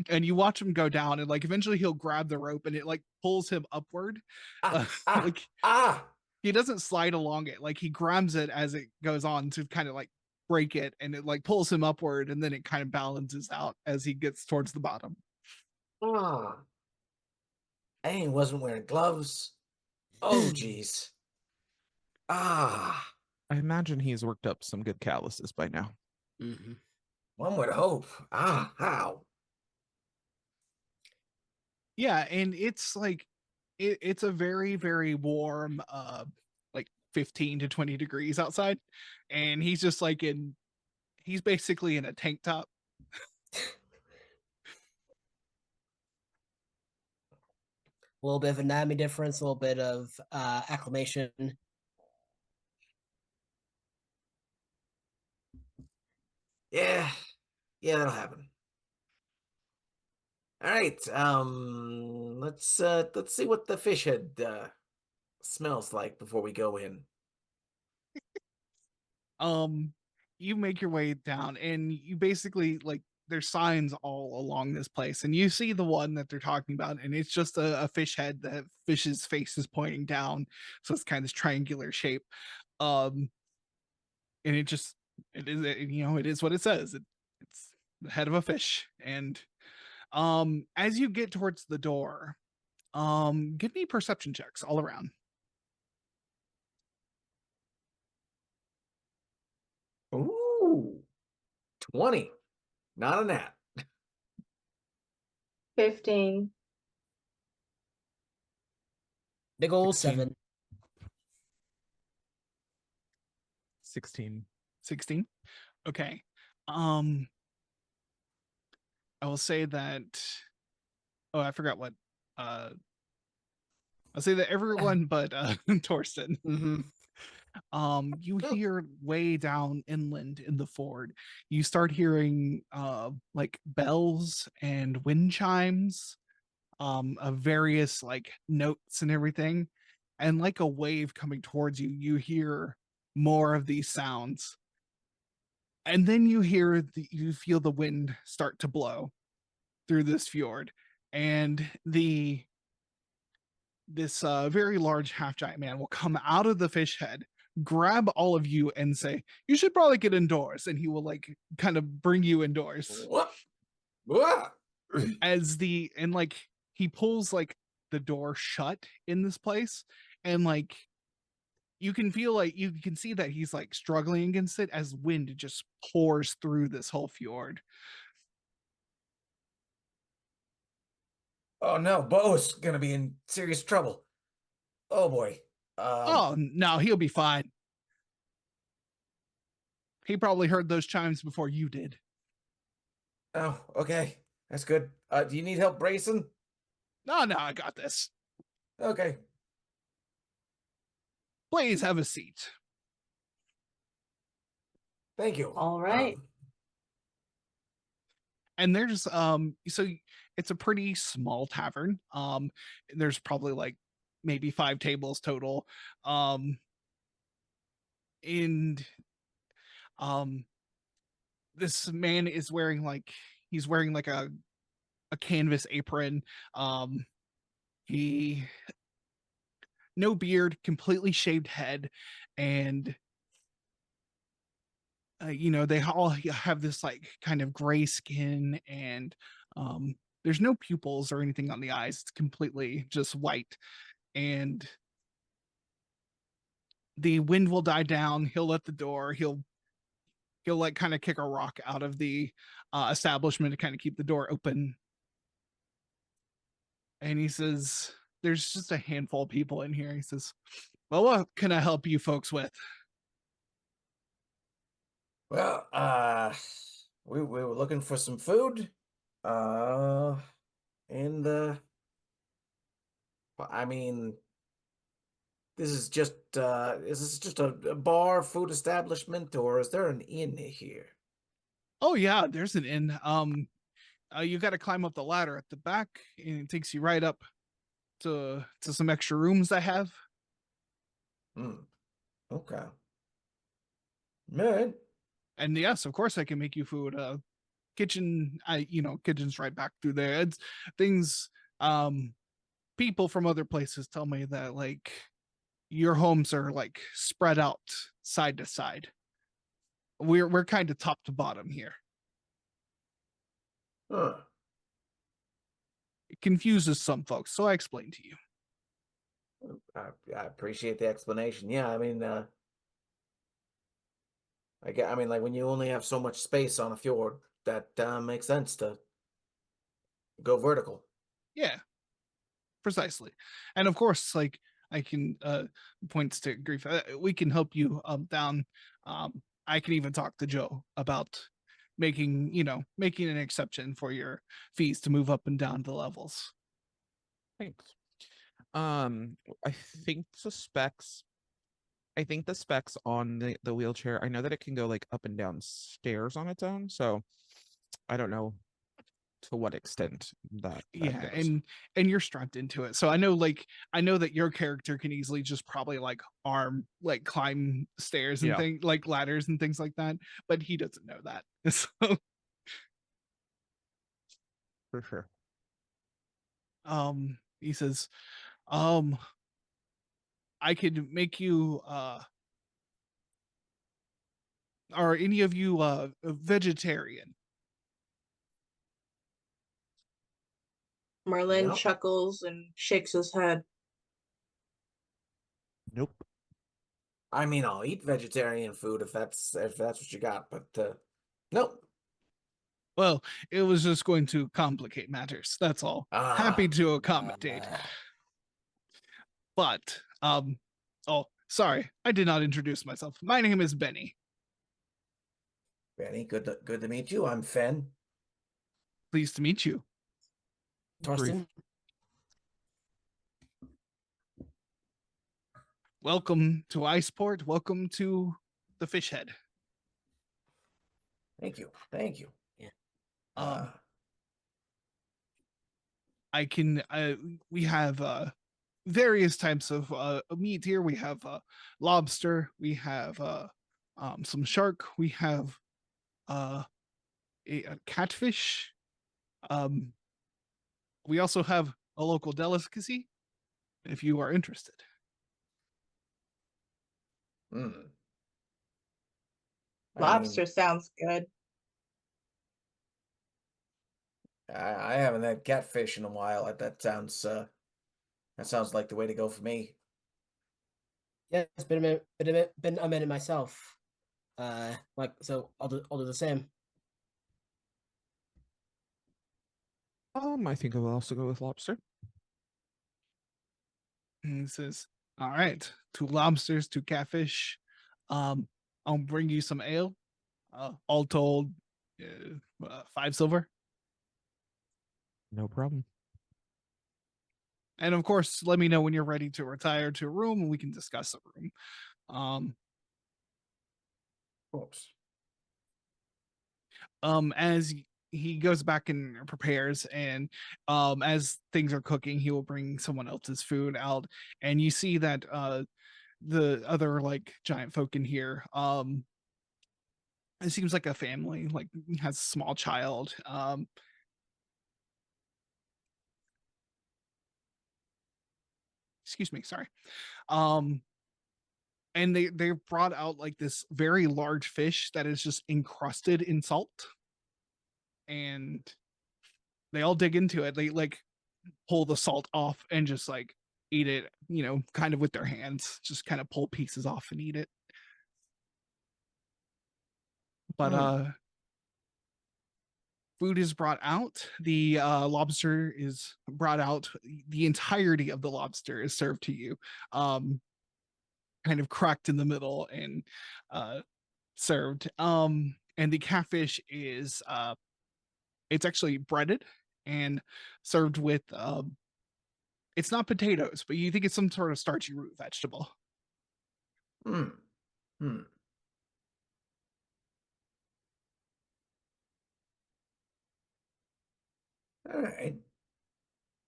and you watch him go down, and like eventually he'll grab the rope and it like pulls him upward.
Ah,
Like
ah.
he doesn't slide along it, like he grabs it as it goes on to kind of like break it, and it like pulls him upward, and then it kind of balances out as he gets towards the bottom.
Ah. And he wasn't wearing gloves. Oh, jeez. Ah.
I imagine he's worked up some good calluses by now.
Mm-hmm.
One would hope. Ah, how?
Yeah, and it's like it's a very, very warm, like 15 to 20 degrees outside, and he's just like he's basically in a tank top.
A little bit of anatomy difference, a little bit of acclimation.
Yeah. Yeah, that'll happen. All right. Let's see what the fish head smells like before we go in.
You make your way down, and you basically like there's signs all along this place, and you see the one that they're talking about, and it's just a fish head. The fish's face is pointing down, so it's kind of this triangular shape. Um, and it just it is it is what it says. It's the head of a fish. And as you get towards the door, give me perception checks all around.
Ooh. 20. Not a nat.
15.
Big old
16.
7.
16.
16. Okay. I will say that oh, I forgot what I'll say that everyone but Torsten.
Mm-hmm.
You
Oh.
hear way down inland in the ford, you start hearing like bells and wind chimes, of various like notes and everything, and like a wave coming towards you, you hear more of these sounds, and then you feel the wind start to blow through this fjord, and this very large half giant man will come out of the fish head, grab all of you, and say, "You should probably get indoors." And he will like kind of bring you indoors
What? What?
and like he pulls like the door shut in this place, and like you can feel like you can see that he's like struggling against it as wind just pours through this whole fjord.
Oh no, Bo's gonna be in serious trouble. Oh boy.
Oh no, he'll be fine. He probably heard those chimes before you did.
Oh, okay. That's good. Do you need help bracing?
No, I got this.
Okay.
Please have a seat.
Thank you.
All right.
And there's so it's a pretty small tavern. There's probably like maybe 5 tables total. And um this man is wearing like he's wearing like a canvas apron. He no beard, completely shaved head, and they all have this like kind of gray skin, and there's no pupils or anything on the eyes. It's completely just white, and the wind will die down. He'll let the door. He'll like kind of kick a rock out of the establishment to kind of keep the door open, and he says, "There's just a handful of people in here." He says, "Well, what can I help you folks with?"
Well, we were looking for some food. And I mean, is this just a bar, food establishment, or is there an inn here?
Oh yeah, there's an inn. You got to climb up the ladder at the back, and it takes you right up to some extra rooms I have.
Hmm. Okay. All right.
And yes, of course I can make you food. kitchen, kitchen's right back through there. It's things. People from other places tell me that like your homes are like spread out side to side. We're kind of top to bottom here.
Huh.
It confuses some folks, so I explained to you.
I appreciate the explanation. Yeah, I mean, I mean, like when you only have so much space on a fjord, that makes sense to go vertical.
Yeah, precisely. And of course, like I can points to grief. We can help you down. I can even talk to Joe about making an exception for your fees to move up and down the levels.
Thanks. I think the specs. I think the specs on the wheelchair. I know that it can go like up and down stairs on its own. So I don't know to what extent that
Yeah,
goes.
and you're strapped into it. So I know that your character can easily just probably like climb stairs and
Yeah.
things like ladders and things like that, but he doesn't know that. So
For sure.
he says, um I could make you are any of you a vegetarian?
Merlin
Yep.
chuckles and shakes his head.
Nope.
I mean, I'll eat vegetarian food if that's what you got, but nope.
Well, it was just going to complicate matters. That's all. Happy
Ah,
to accommodate. But oh, sorry, I did not introduce myself. My name is Benny.
Benny, good to meet you. I'm Fen.
Pleased to meet you.
Torsten.
Welcome to Iceport. Welcome to the Fish Head.
Thank you. Thank you.
Yeah.
I can we have various types of meat here. We have lobster, we have some shark, we have a catfish. We also have a local delicacy if you are interested.
Hmm. I
Lobster
mean,
sounds good.
I haven't had catfish in a while. That sounds like the way to go for me.
Yeah, it's been a minute myself. Like so, I'll do the same.
I think I will also go with lobster.
And he says, "All right, 2 lobsters, 2 catfish. I'll bring you some ale. All told, 5 silver.
No problem.
And of course, let me know when you're ready to retire to a room, and we can discuss the room." Um,
Oops.
as he goes back and prepares, and as things are cooking, he will bring someone else's food out, and you see that the other like giant folk in here, it seems like a family, like has a small child. Excuse me, sorry. um and they brought out like this very large fish that is just encrusted in salt, and they all dig into it. They like pull the salt off and just like eat it, kind of with their hands, just kind of pull pieces off and eat it. But
Hmm.
food is brought out. The lobster is brought out. The entirety of the lobster is served to you, kind of cracked in the middle and served. And the catfish is it's actually breaded and served with it's not potatoes, but you think it's some sort of starchy root vegetable.
Hmm. Hmm. All right.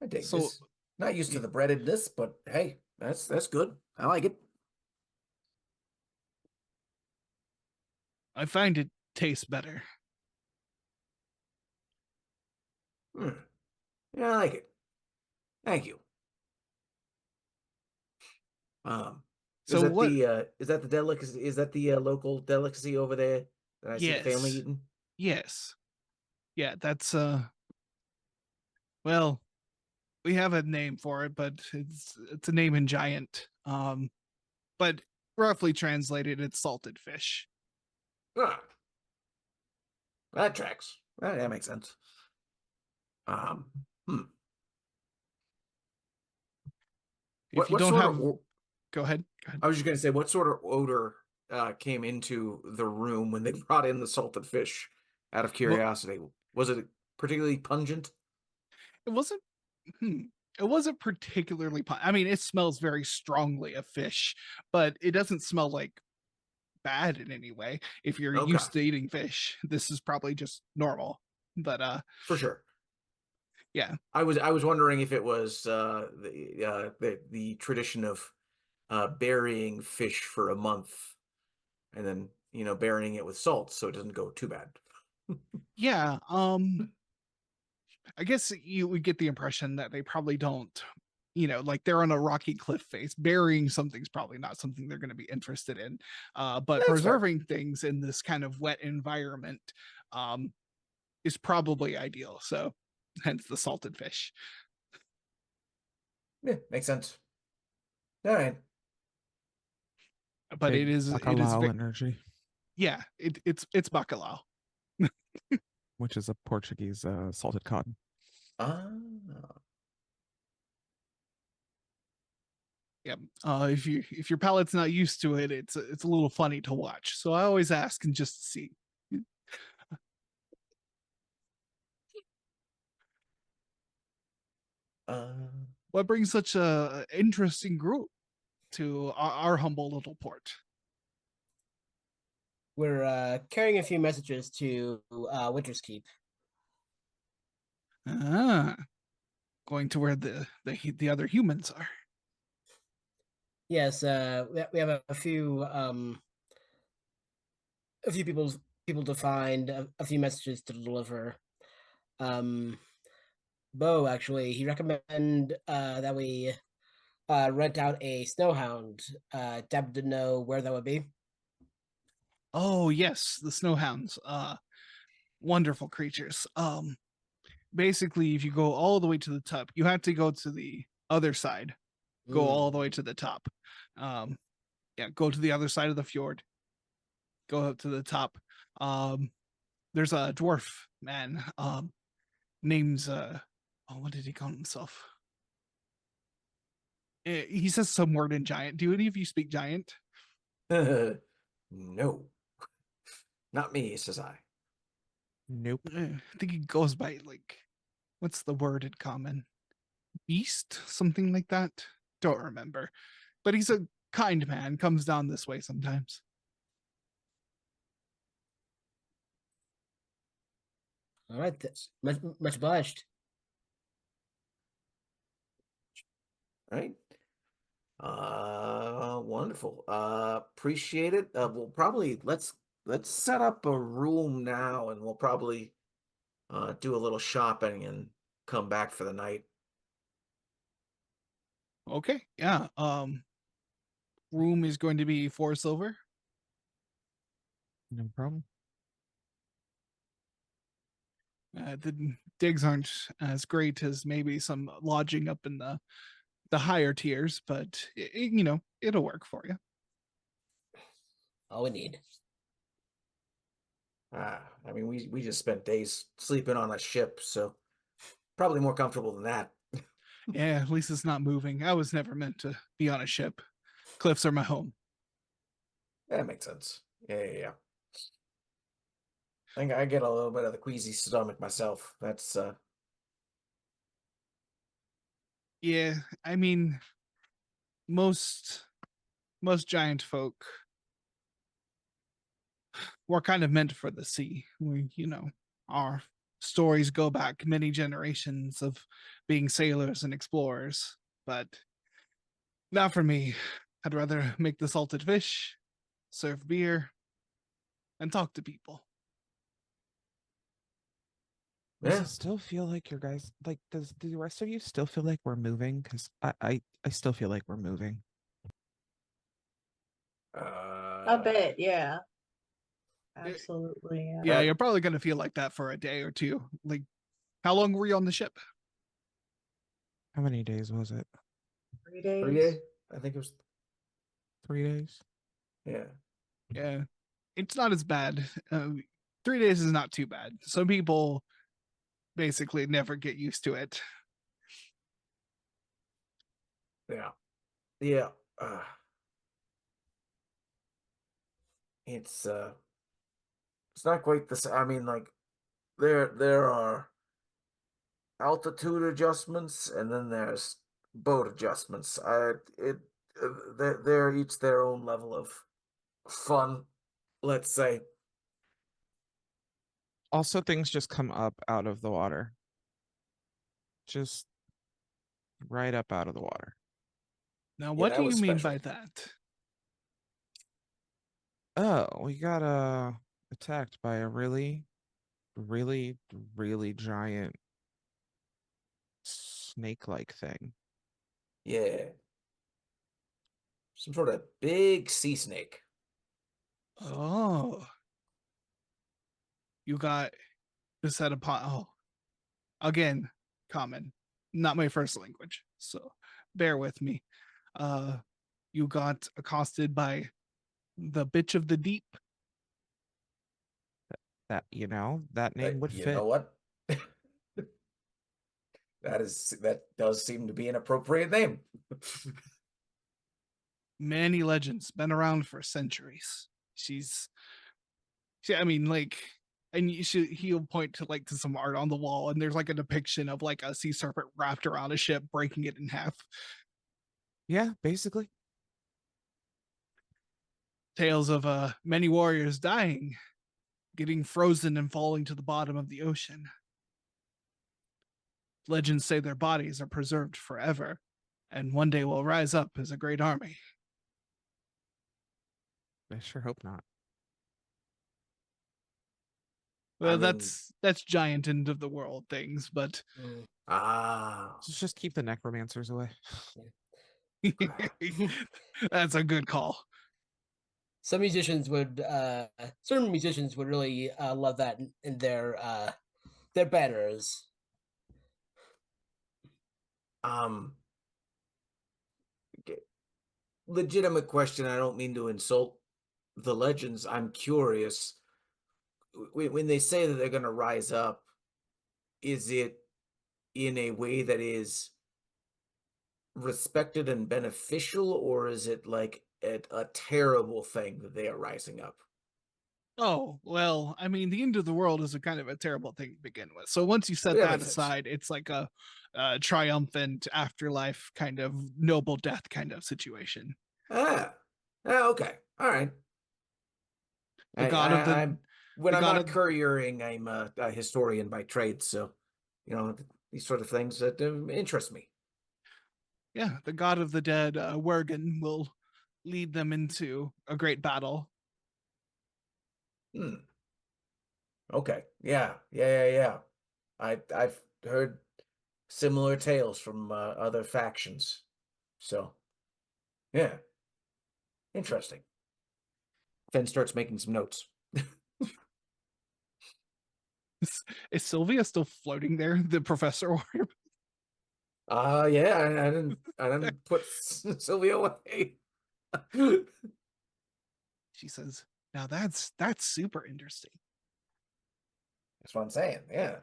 I dig
So
this. Not used to the breadedness, but hey, that's good. I like it.
I find it tastes better.
Hmm. Yeah, I like it. Thank you.
So what?
Is that the delicacy? Is that the local delicacy over there that I see the family
Yes,
eating?
yes, yeah. That's well, we have a name for it, but it's a name in giant. But roughly translated, it's salted fish.
Ah, that tracks. That makes sense. Um, hmm.
If you
What
don't
sort of
have, go ahead. Go ahead.
I was just gonna say, what sort of odor came into the room when they brought in the salted fish? Out of
Well,
curiosity, was it particularly pungent?
it wasn't. Hmm, it wasn't particularly. I mean, it smells very strongly of fish, but it doesn't smell like bad in any way. If you're
Okay,
used to eating fish, this is probably just normal. But
for sure.
yeah,
I was wondering if it was the tradition of burying fish for a month and then burying it with salt so it doesn't go too bad.
yeah. I guess you would get the impression that they probably don't, like they're on a rocky cliff face. Burying something's probably not something they're going to be interested in. But
That's fair.
preserving things in this kind of wet environment um, is probably ideal. So, hence the salted fish.
Yeah, makes sense. All right.
But
Big
it is,
bacalhau energy,
yeah, it's bacalhau.
which is a Portuguese salted cod.
Ah,
Yeah. If your palate's not used to it, it's a little funny to watch. So I always ask and just see.
uh,
What brings such a interesting group to our humble little port?
We're carrying a few messages to Winter's Keep.
Ah, going to where the other humans are.
Yes, we have a few people to find, a few messages to deliver. Um, Bo actually, he recommend that we rent out a snowhound. Deb to know where that would be.
Oh yes, the snowhounds. Wonderful creatures. Basically, if you go all the way to the top, you have to go to the other side. Go all the way to the top. Um, yeah, go to the other side of the fjord. Go up to the top. Um, there's a dwarf man. Names oh, what did he call himself? He says some word in giant. Do any of you speak giant?
no, not me, says I.
Nope.
I think he goes by like, what's the word in common? Beast, something like that. Don't remember. But he's a kind man. Comes down this way sometimes.
All right, much obliged.
Right. Wonderful. Appreciate it. We'll probably let's set up a room now, and we'll probably do a little shopping and come back for the night.
Okay, yeah. Room is going to be 4 silver.
No problem.
The digs aren't as great as maybe some lodging up in the higher tiers, but it'll work for you.
All we need.
I mean, we just spent days sleeping on a ship, so probably more comfortable than that.
Yeah, at least it's not moving. I was never meant to be on a ship. Cliffs are my home.
That makes sense. Yeah. I think I get a little bit of the queasy stomach myself. That's
Yeah, I mean, most most giant folk were kind of meant for the sea. Our stories go back many generations of being sailors and explorers, but not for me. I'd rather make the salted fish, serve beer, and talk to people.
Does
Yeah.
it still feel like your guys like do the rest of you still feel like we're moving? Because I still feel like we're moving.
A bit, yeah.
Eh,
Absolutely, yeah.
Yeah, you're probably gonna feel like that for a day or two. Like, how long were you on the ship?
How many days was it?
3 days.
3 days? I think it was.
3 days?
Yeah.
Yeah, it's not as bad. 3 days is not too bad. Some people basically never get used to it.
Yeah. Yeah. It's it's not quite the same. I mean, like there are altitude adjustments, and then there's boat adjustments. They're each their own level of fun, let's say.
Also, things just come up out of the water. Just right up out of the water.
Now,
Yeah,
what do
that
you
was
mean
special.
by that?
Oh, we got attacked by a really, really, really giant snake-like thing.
Yeah. Some sort of big sea snake.
Oh, you got beset upon. Oh, again, common, not my first language, so bear with me. You got accosted by the bitch of the deep.
That, that name would
You
fit.
know what? That does seem to be an appropriate name.
Many legends, been around for centuries. I mean, like, and he'll point to like to some art on the wall, and there's like a depiction of like a sea serpent wrapped around a ship, breaking it in half.
Yeah, basically.
Tales of many warriors dying, getting frozen and falling to the bottom of the ocean. Legends say their bodies are preserved forever, and one day will rise up as a great army.
I sure hope not.
Well,
mean,
that's giant end of the world things, but
Let's just keep the necromancers away.
that's a good call.
Some musicians would, certain musicians would really love that in their banners.
Legitimate question. I don't mean to insult the legends. I'm curious. When they say that they're going to rise up, is it in a way that is respected and beneficial, or is it like a terrible thing that they are rising up?
Oh, well, I mean, the end of the world is a kind of a terrible thing to begin with. So once you set
Yeah,
that
makes sense.
aside, it's like a triumphant afterlife kind of noble death kind of situation.
Okay, all right.
The god of the
I'm when
the
I'm
god
not
of
couriering, I'm a historian by trade, so these sort of things that interest me.
yeah, the god of the dead, Wergen, will lead them into a great battle.
Hmm. Okay. Yeah. I've heard similar tales from other factions, so yeah, interesting. Finn starts making some notes.
Is Sylvia still floating there? The professor warrior?
Yeah, I didn't put Sylvia away.
She says, now that's super interesting.
That's what I'm saying. Yeah.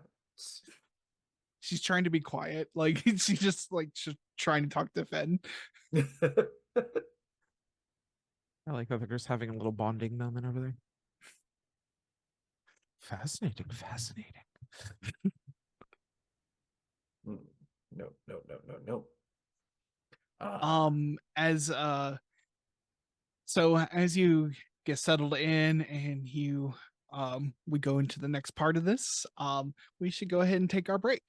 She's trying to be quiet. Like she's just like trying to talk to Fenn.
I like that they're just having a little bonding moment over there. Fascinating.
No, no.
As so as you get settled in and you we go into the next part of this, we should go ahead and take our break.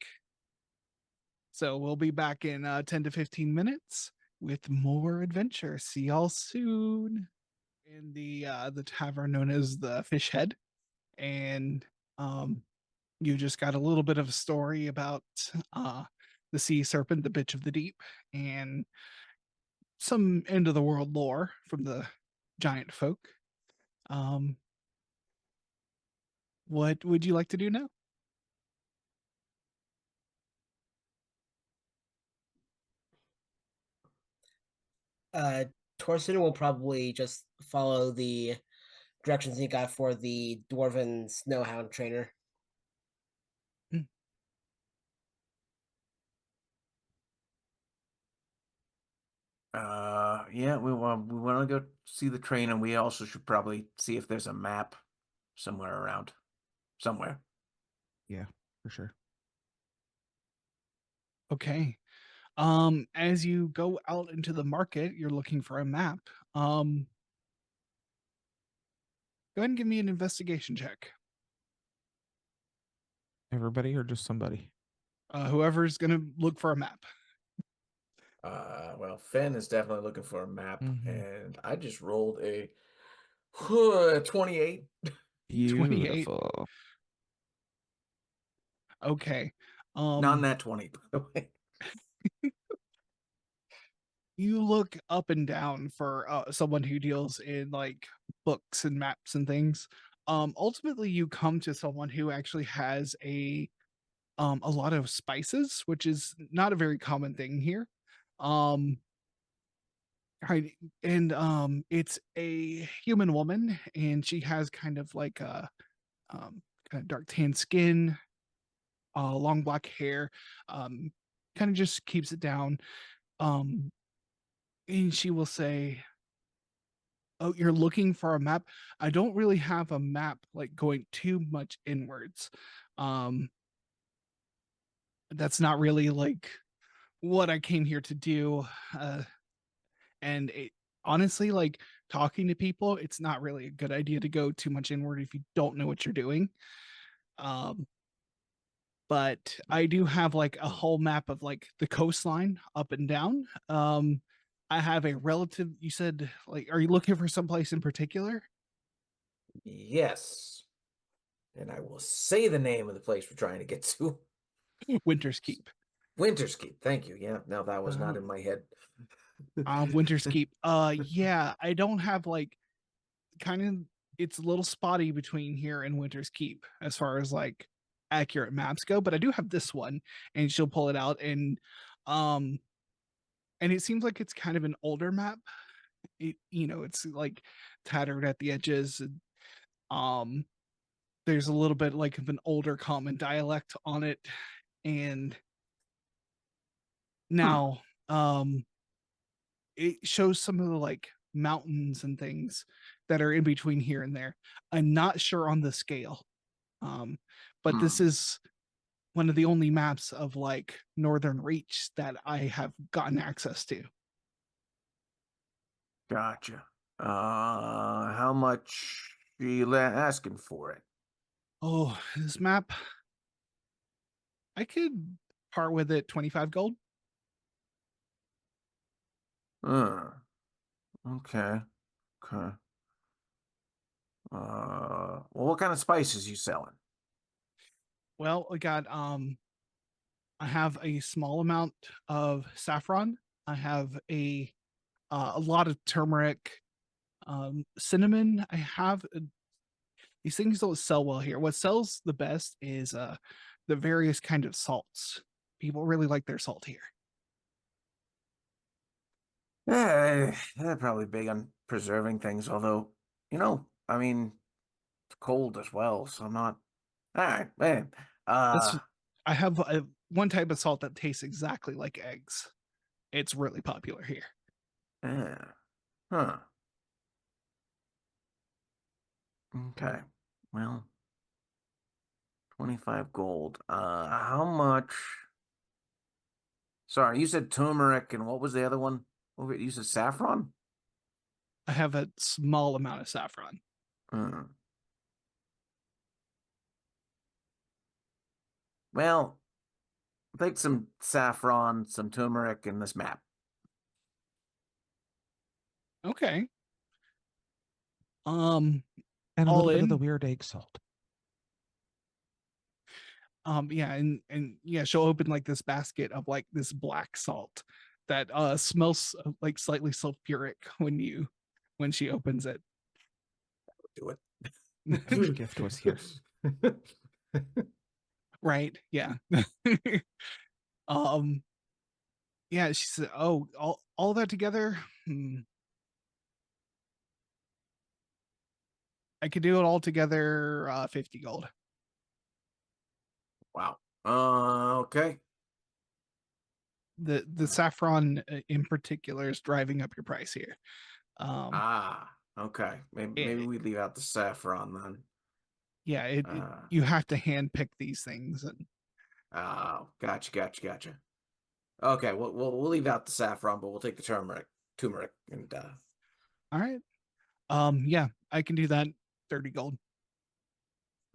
So we'll be back in 10 to 15 minutes with more adventure. See y'all soon in the tavern known as the Fish Head. And You just got a little bit of a story about the sea serpent, the bitch of the deep, and some end of the world lore from the giant folk. What would you like to do now?
Torsten will probably just follow the directions he got for the dwarven snowhound trainer.
Yeah, we want to go see the train, and we also should probably see if there's a map somewhere around. Somewhere.
Yeah, for sure.
Okay. As you go out into the market, you're looking for a map. Go ahead and give me an investigation check.
Everybody or just somebody?
Whoever's gonna look for a map.
Well, Finn is definitely looking for a map,
Mhm.
and I just rolled a 28.
28.
Beautiful.
Okay.
Not that 20, by the way.
You look up and down for someone who deals in like books and maps and things. Ultimately you come to someone who actually has a lot of spices, which is not a very common thing here. Right, and it's a human woman, and she has kind of like a kind of dark tan skin, long black hair, kind of just keeps it down. Um, and she will say, "Oh, you're looking for a map? I don't really have a map like going too much inwards. Um, that's not really like what I came here to do. Uh, and it, honestly, like talking to people, it's not really a good idea to go too much inward if you don't know what you're doing. Um, but I do have like a whole map of like the coastline up and down. I have a relative. You said like, are you looking for someplace in particular?
Yes. And I will say the name of the place we're trying to get to.
Winter's Keep.
Winter's Keep. Thank you. Yeah, no, that was not
Uh,
in my head.
Winter's Keep. Yeah, I don't have like kind of. It's a little spotty between here and Winter's Keep as far as like accurate maps go, but I do have this one, and she'll pull it out, um, and it seems like it's kind of an older map. It's like tattered at the edges. And, there's a little bit like of an older common dialect on it, and
Hmm.
now it shows some of the like mountains and things that are in between here and there. I'm not sure on the scale, but this
Hmm.
is one of the only maps of like Northern Reach that I have gotten access to.
Gotcha. How much you asking for it?
Oh, this map, I could part with it 25 gold.
Uh, okay. Okay. Well, what kind of spices you selling?
Well, we got I have a small amount of saffron. I have a lot of turmeric, cinnamon. I have these things don't sell well here. What sells the best is the various kind of salts. People really like their salt here.
Yeah, they're probably big on preserving things, although, I mean, it's cold as well, so I'm not. All right, man.
That's I have one type of salt that tastes exactly like eggs. It's really popular here.
Yeah. Huh. Okay. Well, 25 gold. How much? Sorry, you said turmeric, and what was the other one? You said saffron?
I have a small amount of saffron.
Hmm. Well, take some saffron, some turmeric, and this map.
Okay. Um,
And a
all
little bit of the
in.
weird egg salt.
Yeah, and yeah, she'll open like this basket of like this black salt that smells like slightly sulfuric when she opens it.
Do
Which
it.
gift was here?
Right, yeah. um yeah, she said, oh, all that together, I could do it all together 50 gold.
Wow. Okay.
The saffron in particular is driving up your price here.
Ah, okay. Maybe
it,
we leave out the saffron then.
yeah,
Uh,
you have to hand pick these things. And
oh, gotcha. Okay, we'll leave out the saffron, but we'll take the turmeric, and
all right. Yeah, I can do that. 30 gold.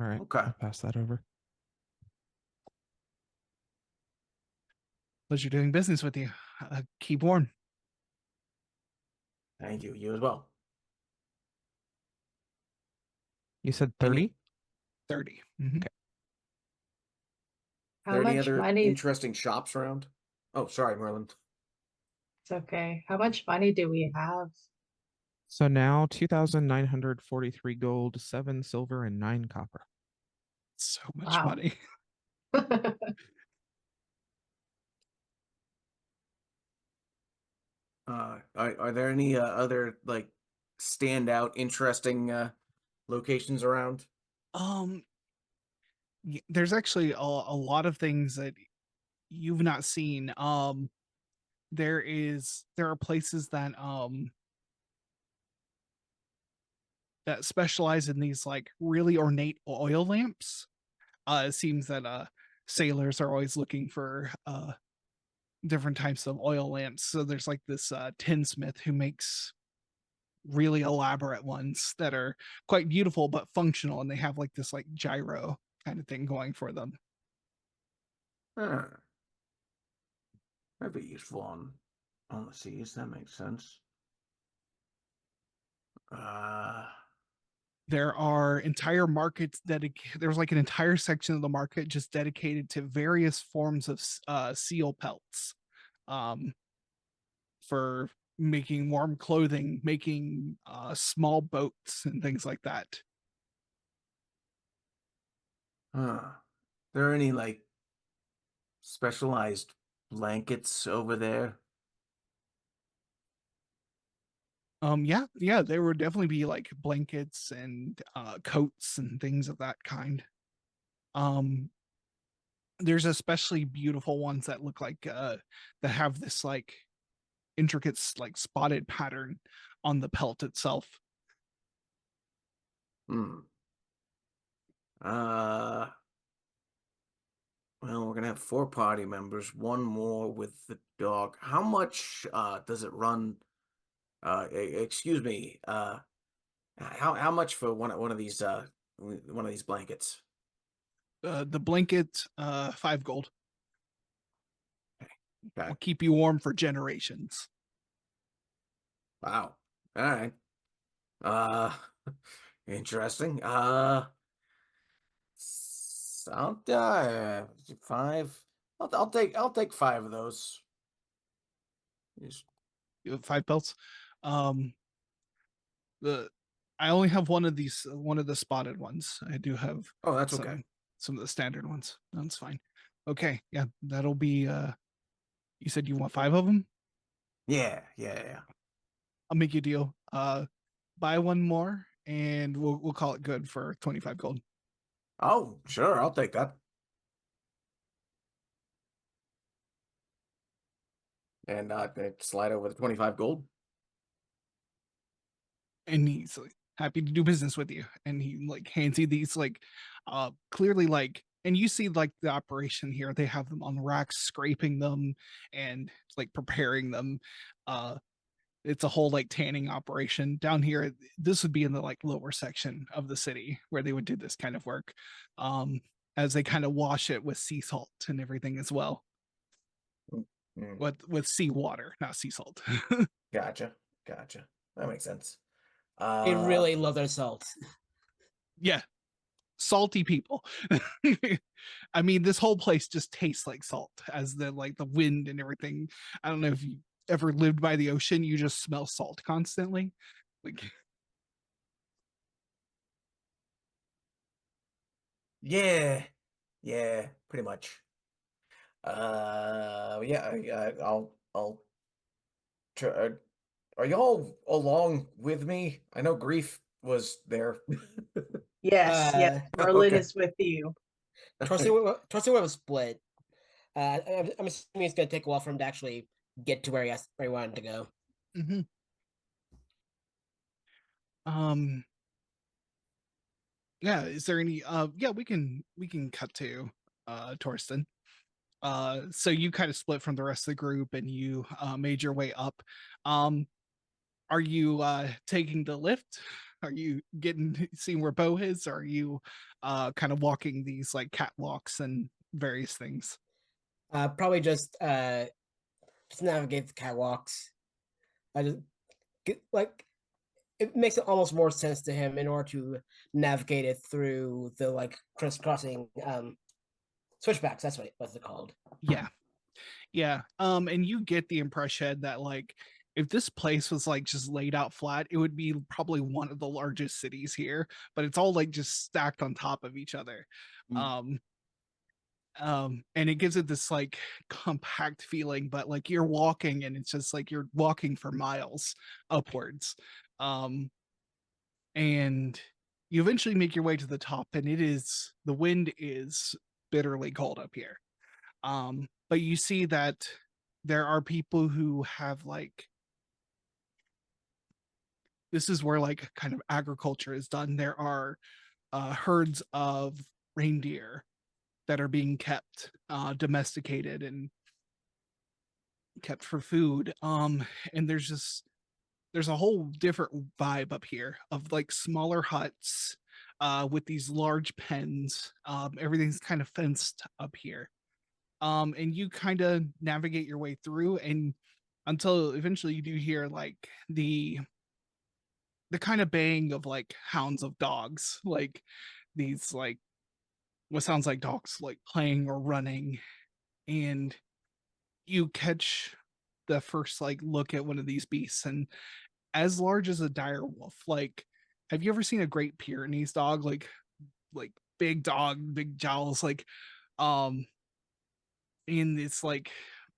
All right,
okay.
I'll pass that over.
Pleasure doing business with you. Keep warm.
Thank you. You as well.
You said
Any
30?
30. Mhm.
Okay.
How
there any
much
other
money?
interesting shops around? Oh, sorry, Merlin.
It's okay. How much money do we have?
So now 2,943 gold, 7 silver, and 9 copper.
So much
Wow.
money.
Are there any other like standout, interesting locations around?
Um, there's actually a lot of things that you've not seen. There are places that specialize in these like really ornate oil lamps. It seems that sailors are always looking for different types of oil lamps. So there's like this tinsmith who makes really elaborate ones that are quite beautiful but functional, and they have like this like gyro kind of thing going for them.
Huh. That'd be useful on the seas. That makes sense. Uh,
There are entire markets dedicated. There's like an entire section of the market just dedicated to various forms of seal pelts, um, for making warm clothing, making small boats and things like that.
huh. There any like specialized blankets over there?
Yeah, there would definitely be like blankets and coats and things of that kind. Um, there's especially beautiful ones that look like that have this like intricate like spotted pattern on the pelt itself.
Hmm. Uh, well, we're gonna have 4 party members, one more with the dog. How much does it run? Excuse me. How much for one of these blankets?
The blanket, 5 gold.
Okay.
Will keep you warm for generations.
Wow. All right. Uh, interesting. I'll 5. I'll take 5 of those. Just-
You have 5 belts. Um, the I only have one of these, one of the spotted ones. I do have
Oh, that's okay.
some of the standard ones. That's fine. Okay, yeah, that'll be. You said you want 5 of them.
Yeah.
I'll make you a deal. Buy one more, and we'll call it good for 25 gold.
Oh, sure. I'll take that. And slide over the 25 gold.
And he's like happy to do business with you. And he like hands you these like clearly like, and you see like the operation here, they have them on racks, scraping them and like preparing them. It's a whole like tanning operation down here. This would be in the like lower section of the city where they would do this kind of work, as they kind of wash it with sea salt and everything as well.
Mm,
With seawater, not sea salt.
gotcha. That makes sense.
They really love their salt.
Yeah, salty people. I mean, this whole place just tastes like salt, as the wind and everything. I don't know if you ever lived by the ocean, you just smell salt constantly. Like,
Yeah, yeah, pretty much. Yeah, I'll try. Are y'all along with me? I know Grief was there.
Yes, yes.
Uh,
Merlin
Okay.
is with you.
Torsten was split. I'm assuming it's gonna take a while for him to actually get to where he wanted to go.
mhm. um, yeah. Is there any? Yeah, we can cut to Torsten. So you kind of split from the rest of the group, and you made your way up. Um, are you taking the lift? Are you getting seeing where Bo is? Or are you kind of walking these like catwalks and various things?
Probably just navigate the catwalks. I just like it makes it almost more sense to him in order to navigate it through the like crisscrossing switchbacks. That's what's it called.
Yeah. Yeah. And you get the impression that like if this place was like just laid out flat, it would be probably one of the largest cities here, but it's all like just stacked on top of each other.
Mm.
Um and it gives it this like compact feeling, but like you're walking and it's just like you're walking for miles upwards. Um and you eventually make your way to the top, and the wind is bitterly cold up here. But you see that there are people who have like this is where like kind of agriculture is done. There are herds of reindeer that are being kept domesticated and kept for food. And there's a whole different vibe up here of like smaller huts with these large pens. Everything's kind of fenced up here. And you kind of navigate your way through, and until eventually you do hear like the kind of baying of like hounds of dogs, like these like what sounds like dogs like playing or running. And you catch the first like look at one of these beasts, and as large as a dire wolf. Like, have you ever seen a Great Pyrenees dog? Like big dog, big jowls, like um and it's like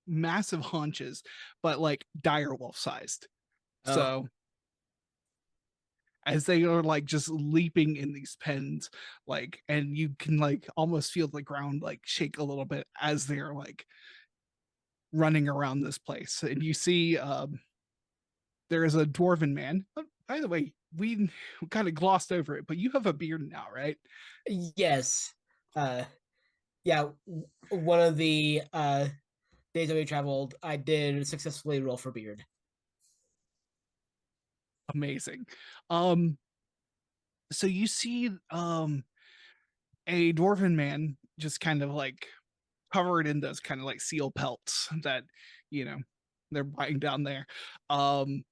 massive haunches, but like dire wolf sized.
Oh,
So as they are like just leaping in these pens, like, and you can like almost feel the ground like shake a little bit as they're like running around this place. And you see there is a dwarven man. Oh, by the way, we kind of glossed over it, but you have a beard now, right?
Yes. Uh, yeah. One of the days that we traveled, I did successfully roll for beard.
Amazing. Um, so you see a dwarven man just kind of like covered in those kind of like seal pelts that, you know, they're buying down there. Um,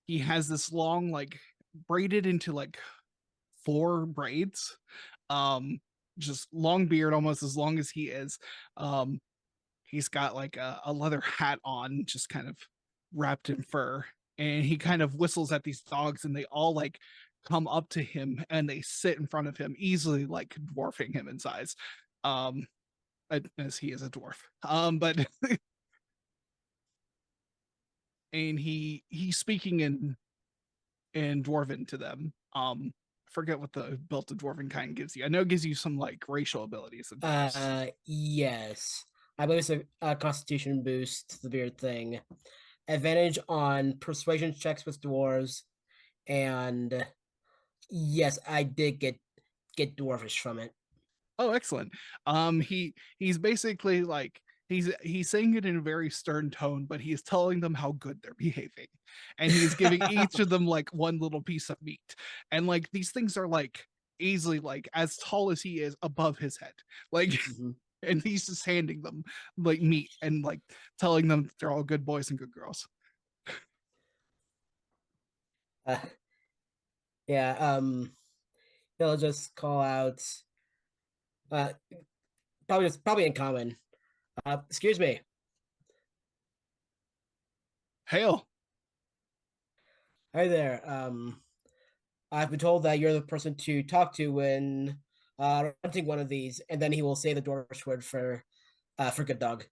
he has this long, like braided into like four braids. Um, just long beard, almost as long as he is. Um, he's got like a leather hat on, just kind of wrapped in fur. And he kind of whistles at these dogs, and they all like come up to him and they sit in front of him, easily like dwarfing him in size. Um, as he is a dwarf. But and he's speaking in dwarven to them. I forget what the built of dwarven kind gives you. I know it gives you some like racial abilities of dwarves.
Yes. I believe it's a constitution boost, the beard thing. Advantage on persuasion checks with dwarves, and yes, I did get dwarfish from it.
Oh, excellent. He's basically like he's saying it in a very stern tone, but he's telling them how good they're behaving. And he's giving each of them like one little piece of meat. And like these things are like easily like as tall as he is above his head. Like
Mhm.
and he's just handing them like meat and like telling them they're all good boys and good girls.
Uh, yeah, they'll just call out. Uh, probably in common. Excuse me.
Hail.
Hi there. I've been told that you're the person to talk to when renting one of these, and then he will say the Dwarvish word for good dog.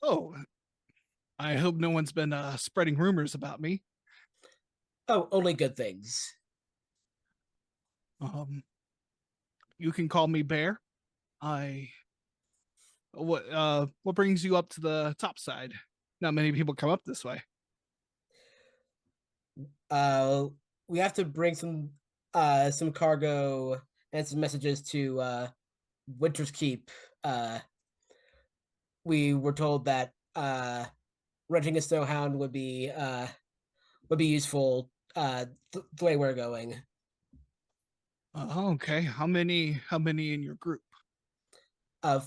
Oh, I hope no one's been spreading rumors about me.
Oh, only good things.
Um, you can call me Bear. I what brings you up to the top side? Not many people come up this way.
Uh, we have to bring some cargo and some messages to Winter's Keep. We were told that renting a snowhound would be useful the way we're going.
Okay. How many in your group?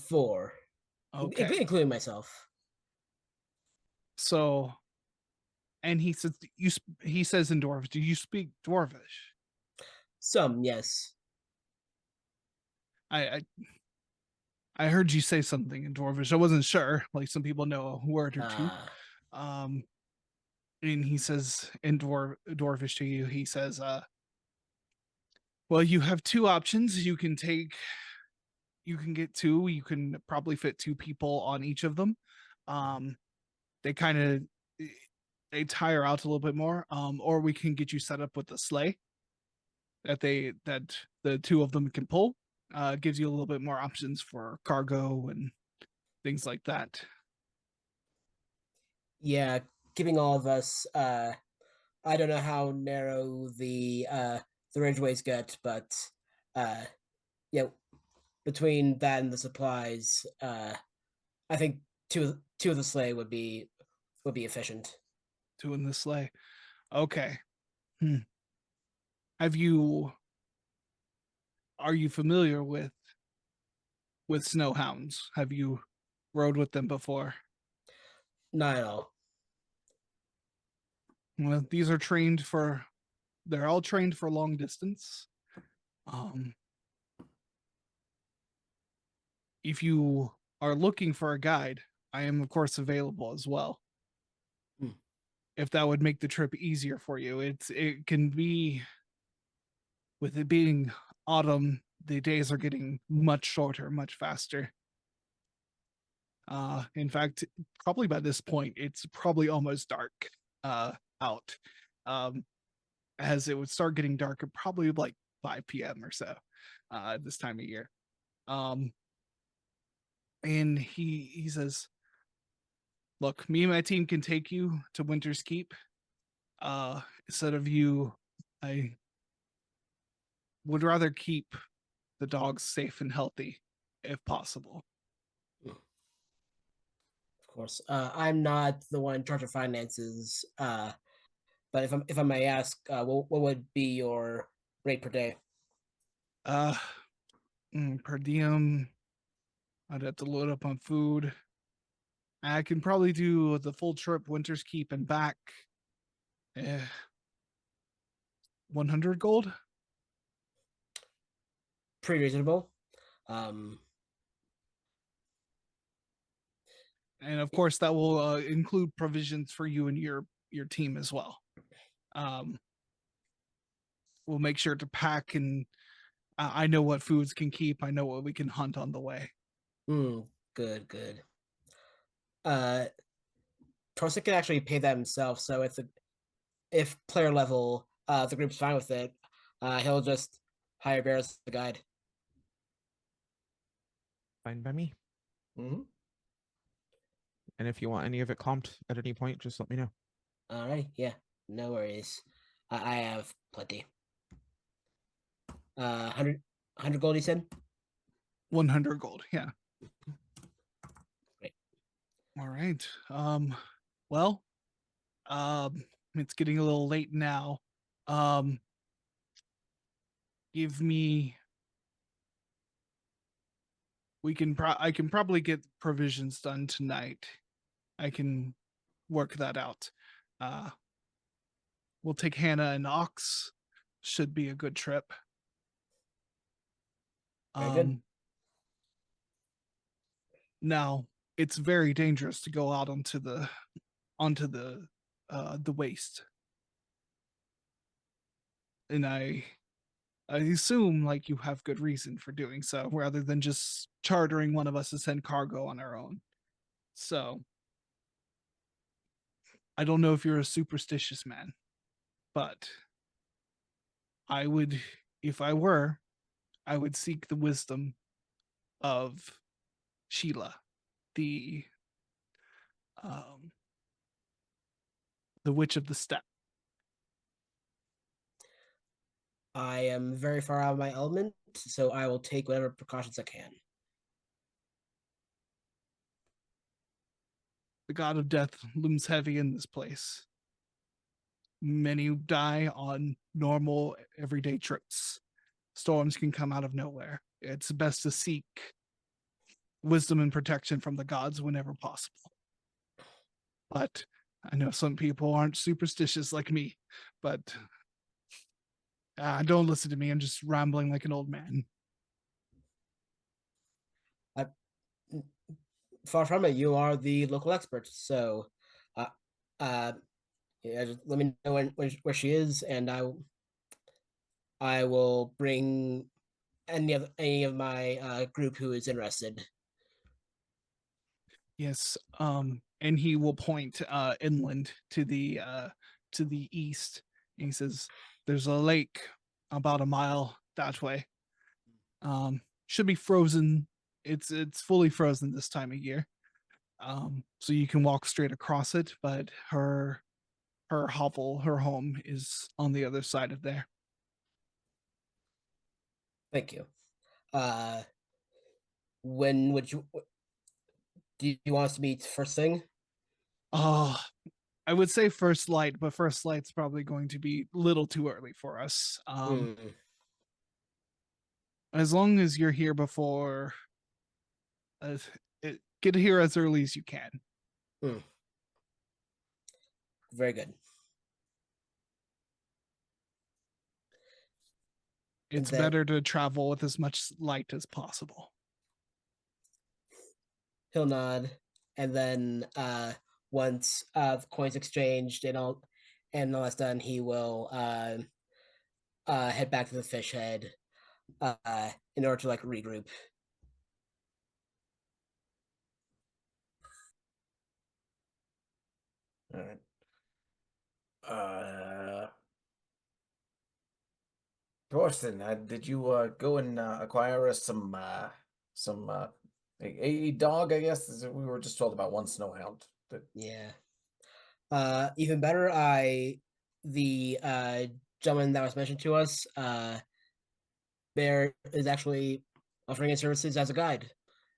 Four,
Okay.
including myself.
So, and he says he says in Dwarvish, do you speak Dwarvish?
Some, yes.
I I heard you say something in Dwarvish. I wasn't sure. Like some people know a word or two. Um, and he says in Dwarvish to you, he says, well, you have two options. You can get two. You can probably fit two people on each of them. They kind of they tire out a little bit more. Or we can get you set up with a sleigh that the two of them can pull. Gives you a little bit more options for cargo and things like that.
Yeah, keeping all of us. I don't know how narrow the ridgeways get, but uh, yeah, between that and the supplies, I think two of the sleigh would be efficient.
Two in the sleigh. Okay. Hmm. Have you are you familiar with snowhounds? Have you rode with them before?
Not at all.
Well, these are trained for they're all trained for long distance. Um, if you are looking for a guide, I am of course available as well.
Hmm.
If that would make the trip easier for you. It can be with it being autumn, the days are getting much shorter, much faster. In fact, probably by this point, it's probably almost dark out. Um, as it would start getting darker, probably like 5 p.m. or so this time of year. And he says, "Look, me and my team can take you to Winter's Keep. Instead of you, I would rather keep the dogs safe and healthy, if possible."
Of course, I'm not the one in charge of finances. But if I may ask, what would be your rate per day?
Uh, per diem, I'd have to load up on food. I can probably do the full trip, Winter's Keep and back. 100 gold.
Pretty reasonable. Um,
And of course, that will include provisions for you and your team as well. Um, we'll make sure to pack, and I know what foods can keep. I know what we can hunt on the way.
good, good. Uh, Torsa can actually pay that himself. So if player level, the group's fine with it, he'll just hire Bear as the guide.
Fine by me.
Mhm.
And if you want any of it comped at any point, just let me know.
All right, yeah, no worries. I have plenty. 100 gold, he said.
100 gold. Yeah.
Great.
All right. Well, it's getting a little late now. Um, give me. I can probably get provisions done tonight. I can work that out. Uh, we'll take Hannah and Ox. Should be a good trip.
Very good.
Now it's very dangerous to go out onto the waste, and I assume like you have good reason for doing so, rather than just chartering one of us to send cargo on our own. So I don't know if you're a superstitious man, but I would, if I were, I would seek the wisdom of Sheila, the um the witch of the steppe.
I am very far out of my element, so I will take whatever precautions I can.
The god of death looms heavy in this place. Many die on normal everyday trips. Storms can come out of nowhere. It's best to seek wisdom and protection from the gods whenever possible. But I know some people aren't superstitious like me, but don't listen to me. I'm just rambling like an old man.
Far from it, you are the local expert, so uh, uh, yeah, just let me know where she is, and I will bring any of my group who is interested.
Yes, and he will point inland to the east. And he says, "There's a lake about a mile that way. Should be frozen. It's fully frozen this time of year. So you can walk straight across it, but her hovel, her home is on the other side of there."
Thank you. When would you do you want us to meet first thing?
Oh, I would say first light, but first light's probably going to be a little too early for us. As long as you're here before, uh, get here as early as you can.
Very good.
It's better to travel with as much light as possible.
He'll nod, and then once the coins exchanged and all that's done, he will head back to the fish head in order to like regroup.
All right. Thorsten, did you go and acquire us some a dog? I guess we were just told about one snowhound.
Yeah. Even better, the gentleman that was mentioned to us, there is actually offering his services as a guide.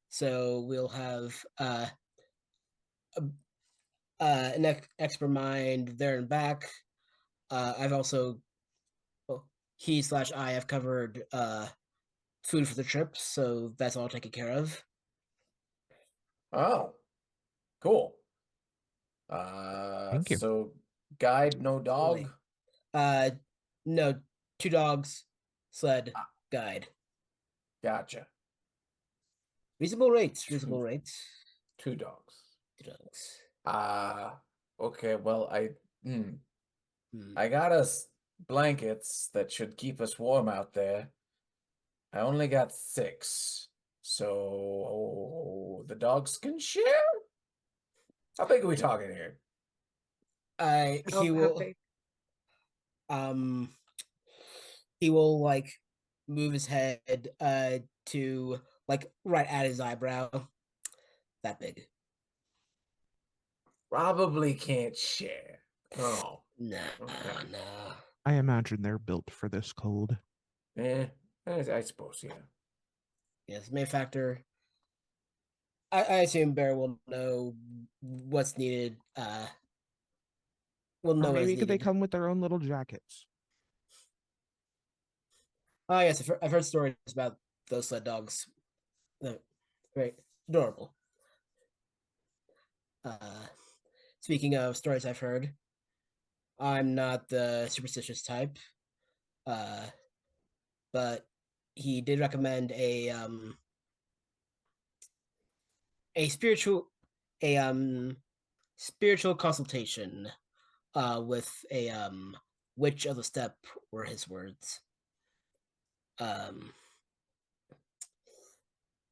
So we'll have an expert mind there and back. I've also he/I have covered food for the trip, so that's all taken care of.
Oh, cool.
Thank you.
So guide, no dog.
No, 2 dogs, sled, guide.
Gotcha.
Reasonable rates. Reasonable rates.
2 dogs.
2 dogs.
Okay. Well, I got us blankets that should keep us warm out there. I only got 6, so the dogs can share. How big are we talking here?
He will. He will like move his head to like right at his eyebrow. That big.
Probably can't share. Oh,
No,
okay.
no.
I imagine they're built for this cold.
I suppose, yeah.
Yes, main factor. I assume Bear will know what's needed. Will know
Or
what is
maybe could they
needed.
come with their own little jackets?
Oh yes, I've heard stories about those sled dogs. They're very adorable. Speaking of stories I've heard, I'm not the superstitious type, but he did recommend a spiritual consultation with a witch of the steppe, were his words. Um,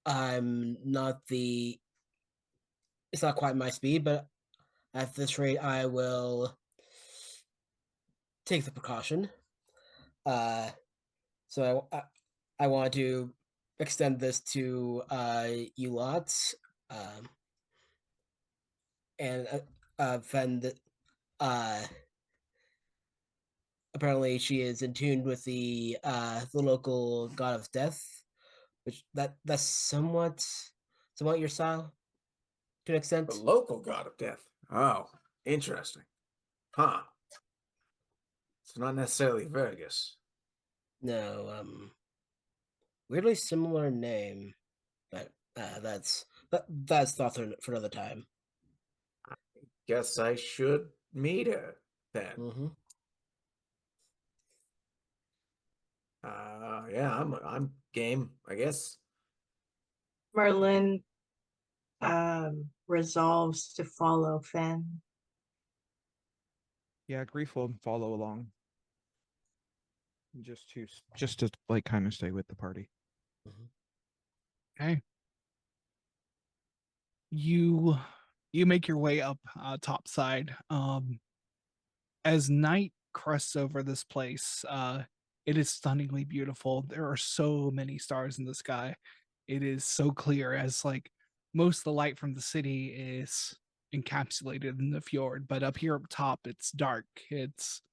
I'm not the. It's not quite my speed, but at this rate, I will take the precaution. So I want to extend this to you lots, and Fen. Uh, Apparently, she is in tune with the local god of death, which that's somewhat your style to an extent.
The local god of death. Oh, interesting. Huh. It's not necessarily Vergus.
No, weirdly similar name, but that's thought for another time.
Guess I should meet her then.
Mm-hmm.
Yeah, I'm game, I guess.
Merlin resolves to follow Fen.
Yeah, Grief will follow along. Just to like kind of stay with the party.
Okay. You make your way up top side. As night crests over this place, it is stunningly beautiful. There are so many stars in the sky. It is so clear, as like most of the light from the city is encapsulated in the fjord, but up here up top it's dark. It's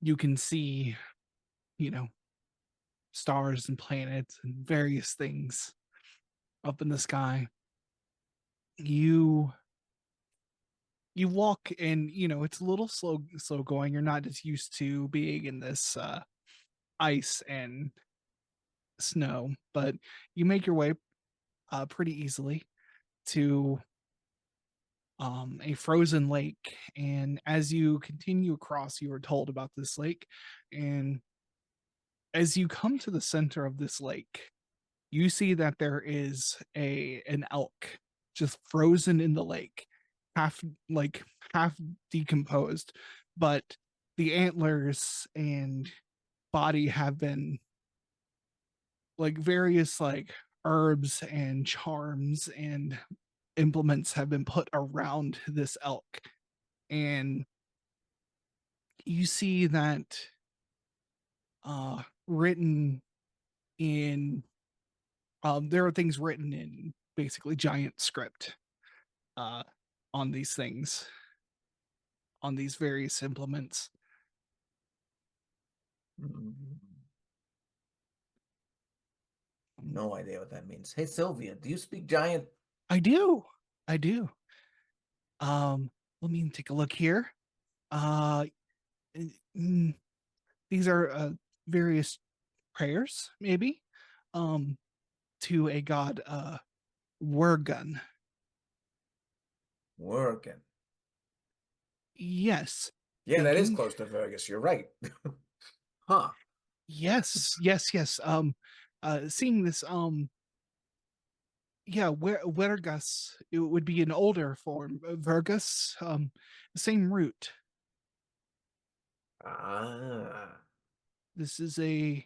you can see, you know, stars and planets and various things up in the sky. You walk, and it's a little slow going. You're not as used to being in this ice and snow, but you make your way pretty easily to a frozen lake. And as you continue across, you are told about this lake. And as you come to the center of this lake, you see that there is an elk just frozen in the lake, half like half decomposed, but the antlers and body have been like various like herbs and charms and implements have been put around this elk. And you see that written in there are things written in basically giant script uh on these things, on these various implements.
No idea what that means. Hey, Sylvia, do you speak giant?
I do. I do. Let me take a look here. Uh mm, these are various prayers, maybe, um, to a god, Wergun.
Working.
Yes.
Yeah, that is
Thinking.
close to Vergus. You're right. Huh.
Yes, yes, yes. Seeing this, yeah, Wergus, it would be an older form of Vergus, same root.
Ah.
This is a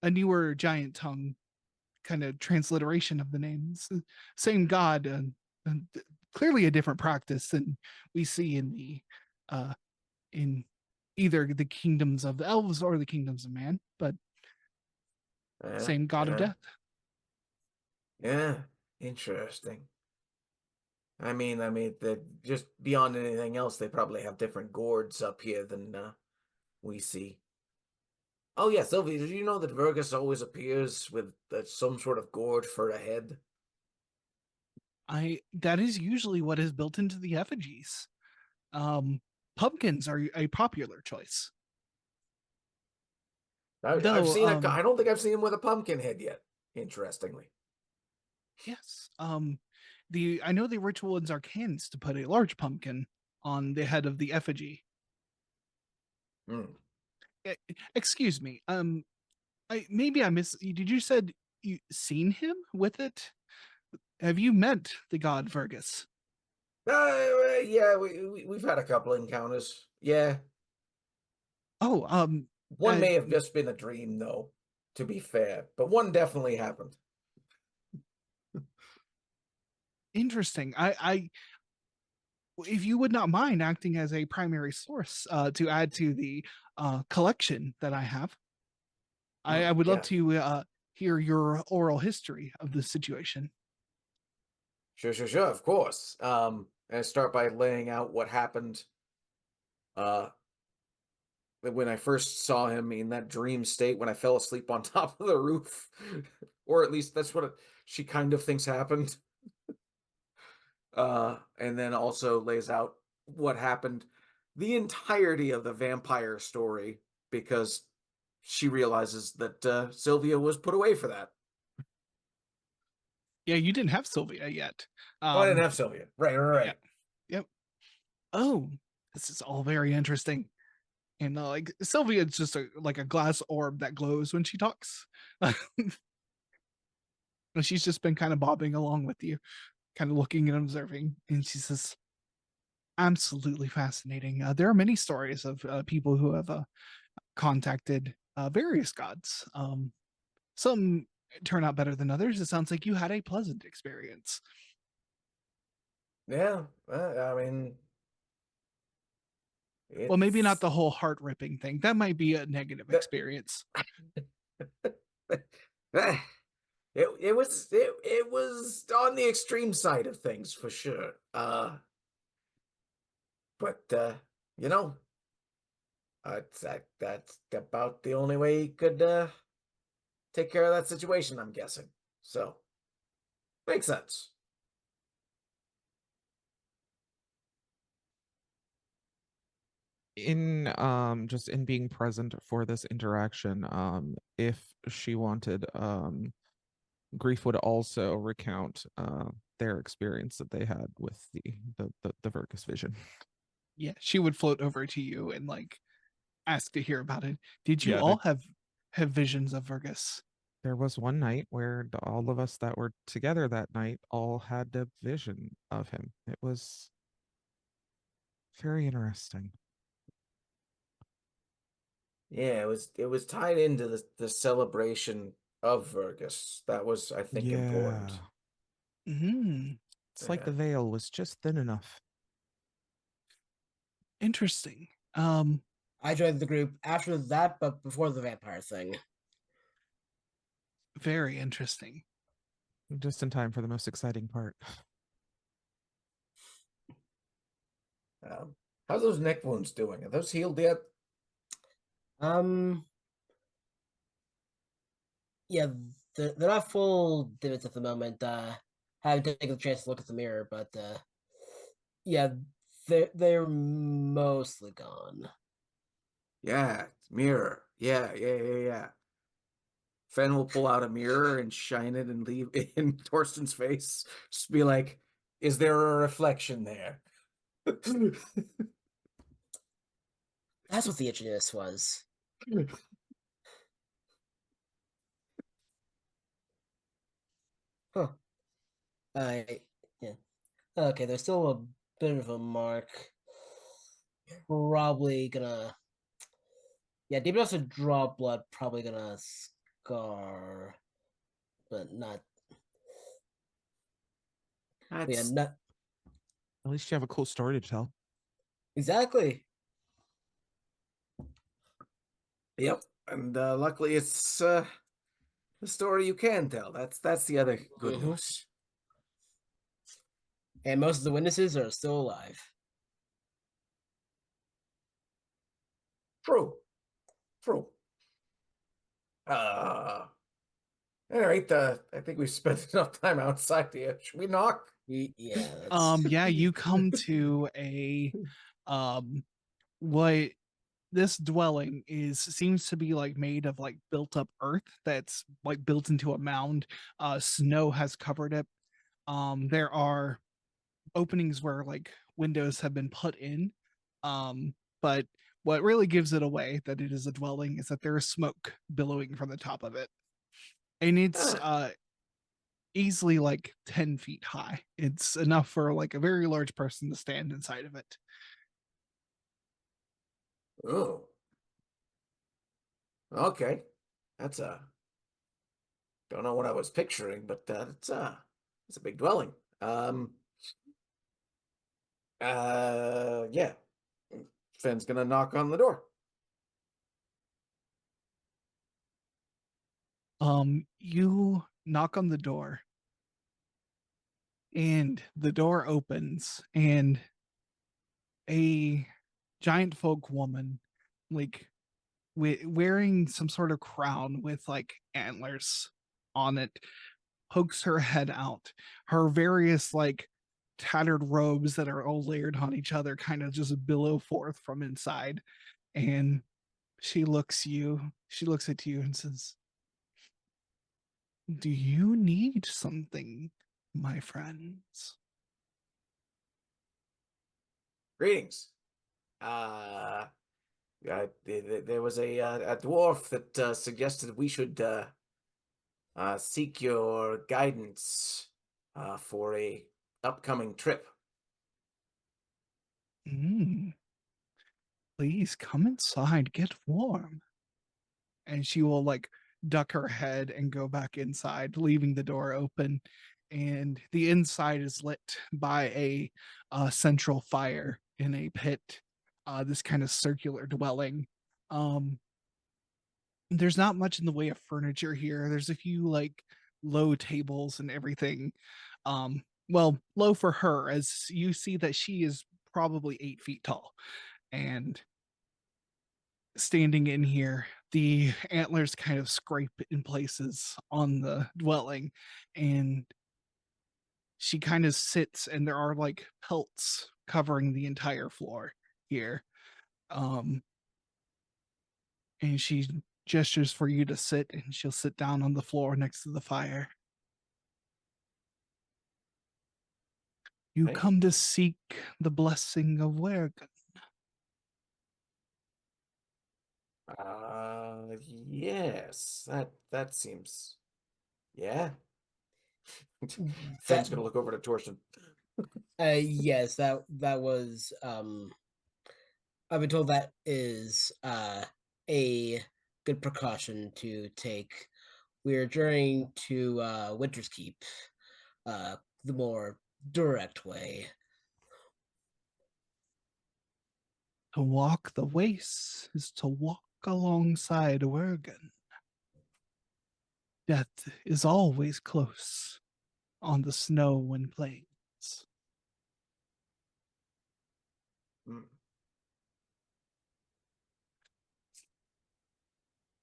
newer giant tongue kind of transliteration of the names. Same god, and clearly a different practice than we see uh in either the kingdoms of the elves or the kingdoms of man, but
Yeah,
same god of
yeah,
death.
yeah. Interesting. Just beyond anything else, they probably have different gourds up here than we see. Oh yeah, Sylvia, did you know that Vergus always appears with some sort of gourd for a head?
I That is usually what is built into the effigies. um Pumpkins are a popular choice,
I've
though.
seen I don't think I've seen him with a pumpkin head yet. Interestingly.
Yes. The I know the ritual in Zarkans to put a large pumpkin on the head of the effigy.
Hmm.
Excuse me. Maybe I miss. Did you said you seen him with it? Have you met the god Fergus?
Yeah, we've had a couple encounters. Yeah,
Oh,
one may have just been a dream, though, to be fair, but one definitely happened.
interesting. If you would not mind acting as a primary source to add to the collection that I have, I would love
Yeah,
to hear your oral history of the situation.
sure, of course. And start by laying out what happened uh when I first saw him in that dream state when I fell asleep on top of the roof. Or at least that's what she kind of thinks happened. And then also lays out what happened the entirety of the vampire story because she realizes that Sylvia was put away for that.
Yeah, you didn't have Sylvia yet.
Oh, I didn't have Sylvia. Right.
Yeah. Yep. Oh, this is all very interesting. And like Sylvia is just like a glass orb that glows when she talks. She's just been kind of bobbing along with you, kind of looking and observing. And she says, absolutely fascinating. There are many stories of people who have contacted various gods. Some turn out better than others. It sounds like you had a pleasant experience.
Yeah, I mean,
Well, maybe not
it's
the whole heart ripping thing. That might be a negative
that
experience.
it was on the extreme side of things for sure. But you know, that's about the only way he could take care of that situation, I'm guessing. So makes sense.
In just in being present for this interaction, if she wanted, Grief would also recount their experience that they had with the Virgus vision.
Yeah, she would float over to you and like ask to hear about it. Did you
Yeah,
all have visions of Virgus?
there was one night where all of us that were together that night all had a vision of him. It was very interesting.
Yeah, it was tied into the celebration of Vergus. That was, I think,
Yeah,
important.
it's like the
Yeah.
veil was just thin enough.
Interesting.
I joined the group after that, but before the vampire thing.
Very interesting.
Just in time for the most exciting part.
How's those neck wounds doing? Are those healed yet?
Um, yeah, they're not full divots at the moment. Haven't taken the chance to look at the mirror, but yeah, they're mostly gone.
Yeah, mirror. Yeah. Fen will pull out a mirror and shine it and leave it in Torsten's face. Just be like, is there a reflection there?
That's what the itchiness was. Huh. Yeah. Okay, there's still a bit of a mark. Probably gonna. Yeah, deep enough to draw blood. Probably gonna scar, but not. But yeah,
That's
not
At least you have a cool story to tell.
exactly.
Yep. And luckily it's the story you can tell. That's the other good
Mhm.
news.
And most of the witnesses are still alive.
True. True. Uh all right, I think we've spent enough time outside here. Should we knock?
Yeah, that's
Yeah, you come to a what this dwelling is seems to be like made of like built up earth that's like built into a mound. Snow has covered it. There are openings where like windows have been put in. But what really gives it away that it is a dwelling is that there is smoke billowing from the top of it. And it's
Ah.
easily like 10 feet high. It's enough for like a very large person to stand inside of it.
Oh. Okay. That's don't know what I was picturing, but it's a big dwelling. Yeah. Finn's gonna knock on the door.
You knock on the door and the door opens and a giant folk woman, like wearing some sort of crown with like antlers on it, pokes her head out. Her various like tattered robes that are all layered on each other kind of just billow forth from inside. And she looks at you and says, "Do you need something, my friends?"
Greetings. There was a dwarf that suggested we should seek your guidance for a upcoming trip.
Mm, please come inside, get warm. And she will like duck her head and go back inside, leaving the door open. And the inside is lit by a central fire in a pit, this kind of circular dwelling. Um, there's not much in the way of furniture here. There's a few like low tables and everything. Well, low for her, as you see that she is probably 8 feet tall. And standing in here, the antlers kind of scrape in places on the dwelling, and she kind of sits, and there are like pelts covering the entire floor here. Um, and she gestures for you to sit, and she'll sit down on the floor next to the fire. You
Thank you.
come to seek the blessing of Wergen.
Yes, that seems, yeah.
That
Finn's gonna look over to Torsten.
yes, that was I've been told that is a good precaution to take. We're journeying to Winter's Keep, the more direct way.
To walk the wastes is to walk alongside Wergen. Death is always close on the snow and plains.
Mm.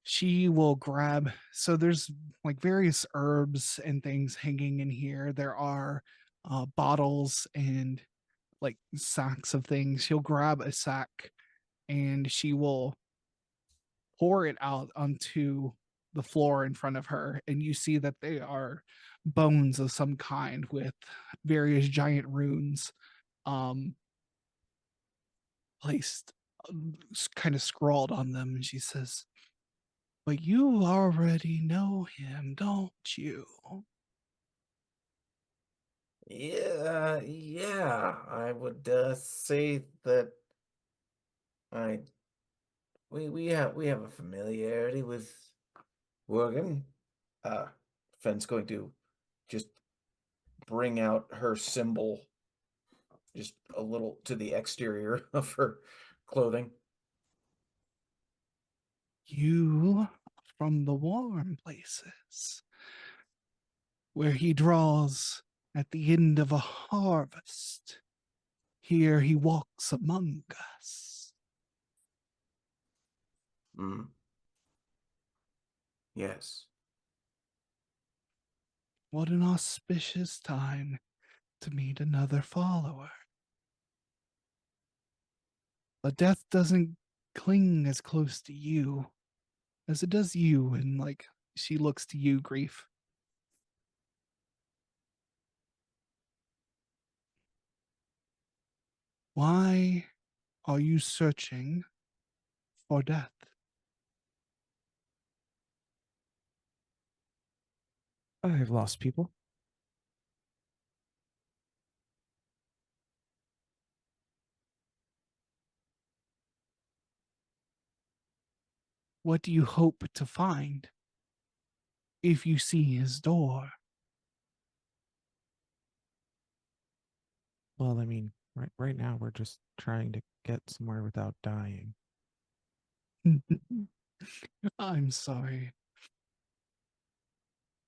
She will grab, so there's like various herbs and things hanging in here. There are bottles and like sacks of things. She'll grab a sack and she will pour it out onto the floor in front of her, and you see that they are bones of some kind with various giant runes um placed, kind of scrawled on them. And she says, "But you already know him, don't you?"
Yeah, I would say that I we have a familiarity with Worgen. Uh, Finn's going to just bring out her symbol just a little to the exterior of her clothing.
"You from the warm places, where he draws at the end of a harvest. Here he walks among us."
Mm. Yes.
What an auspicious time to meet another follower. But death doesn't cling as close to you as it does you. And like she looks to you, Grief. Why are you searching for death.
I've lost people.
What do you hope to find if you see his door?
Well, I mean, right now we're just trying to get somewhere without dying.
I'm sorry.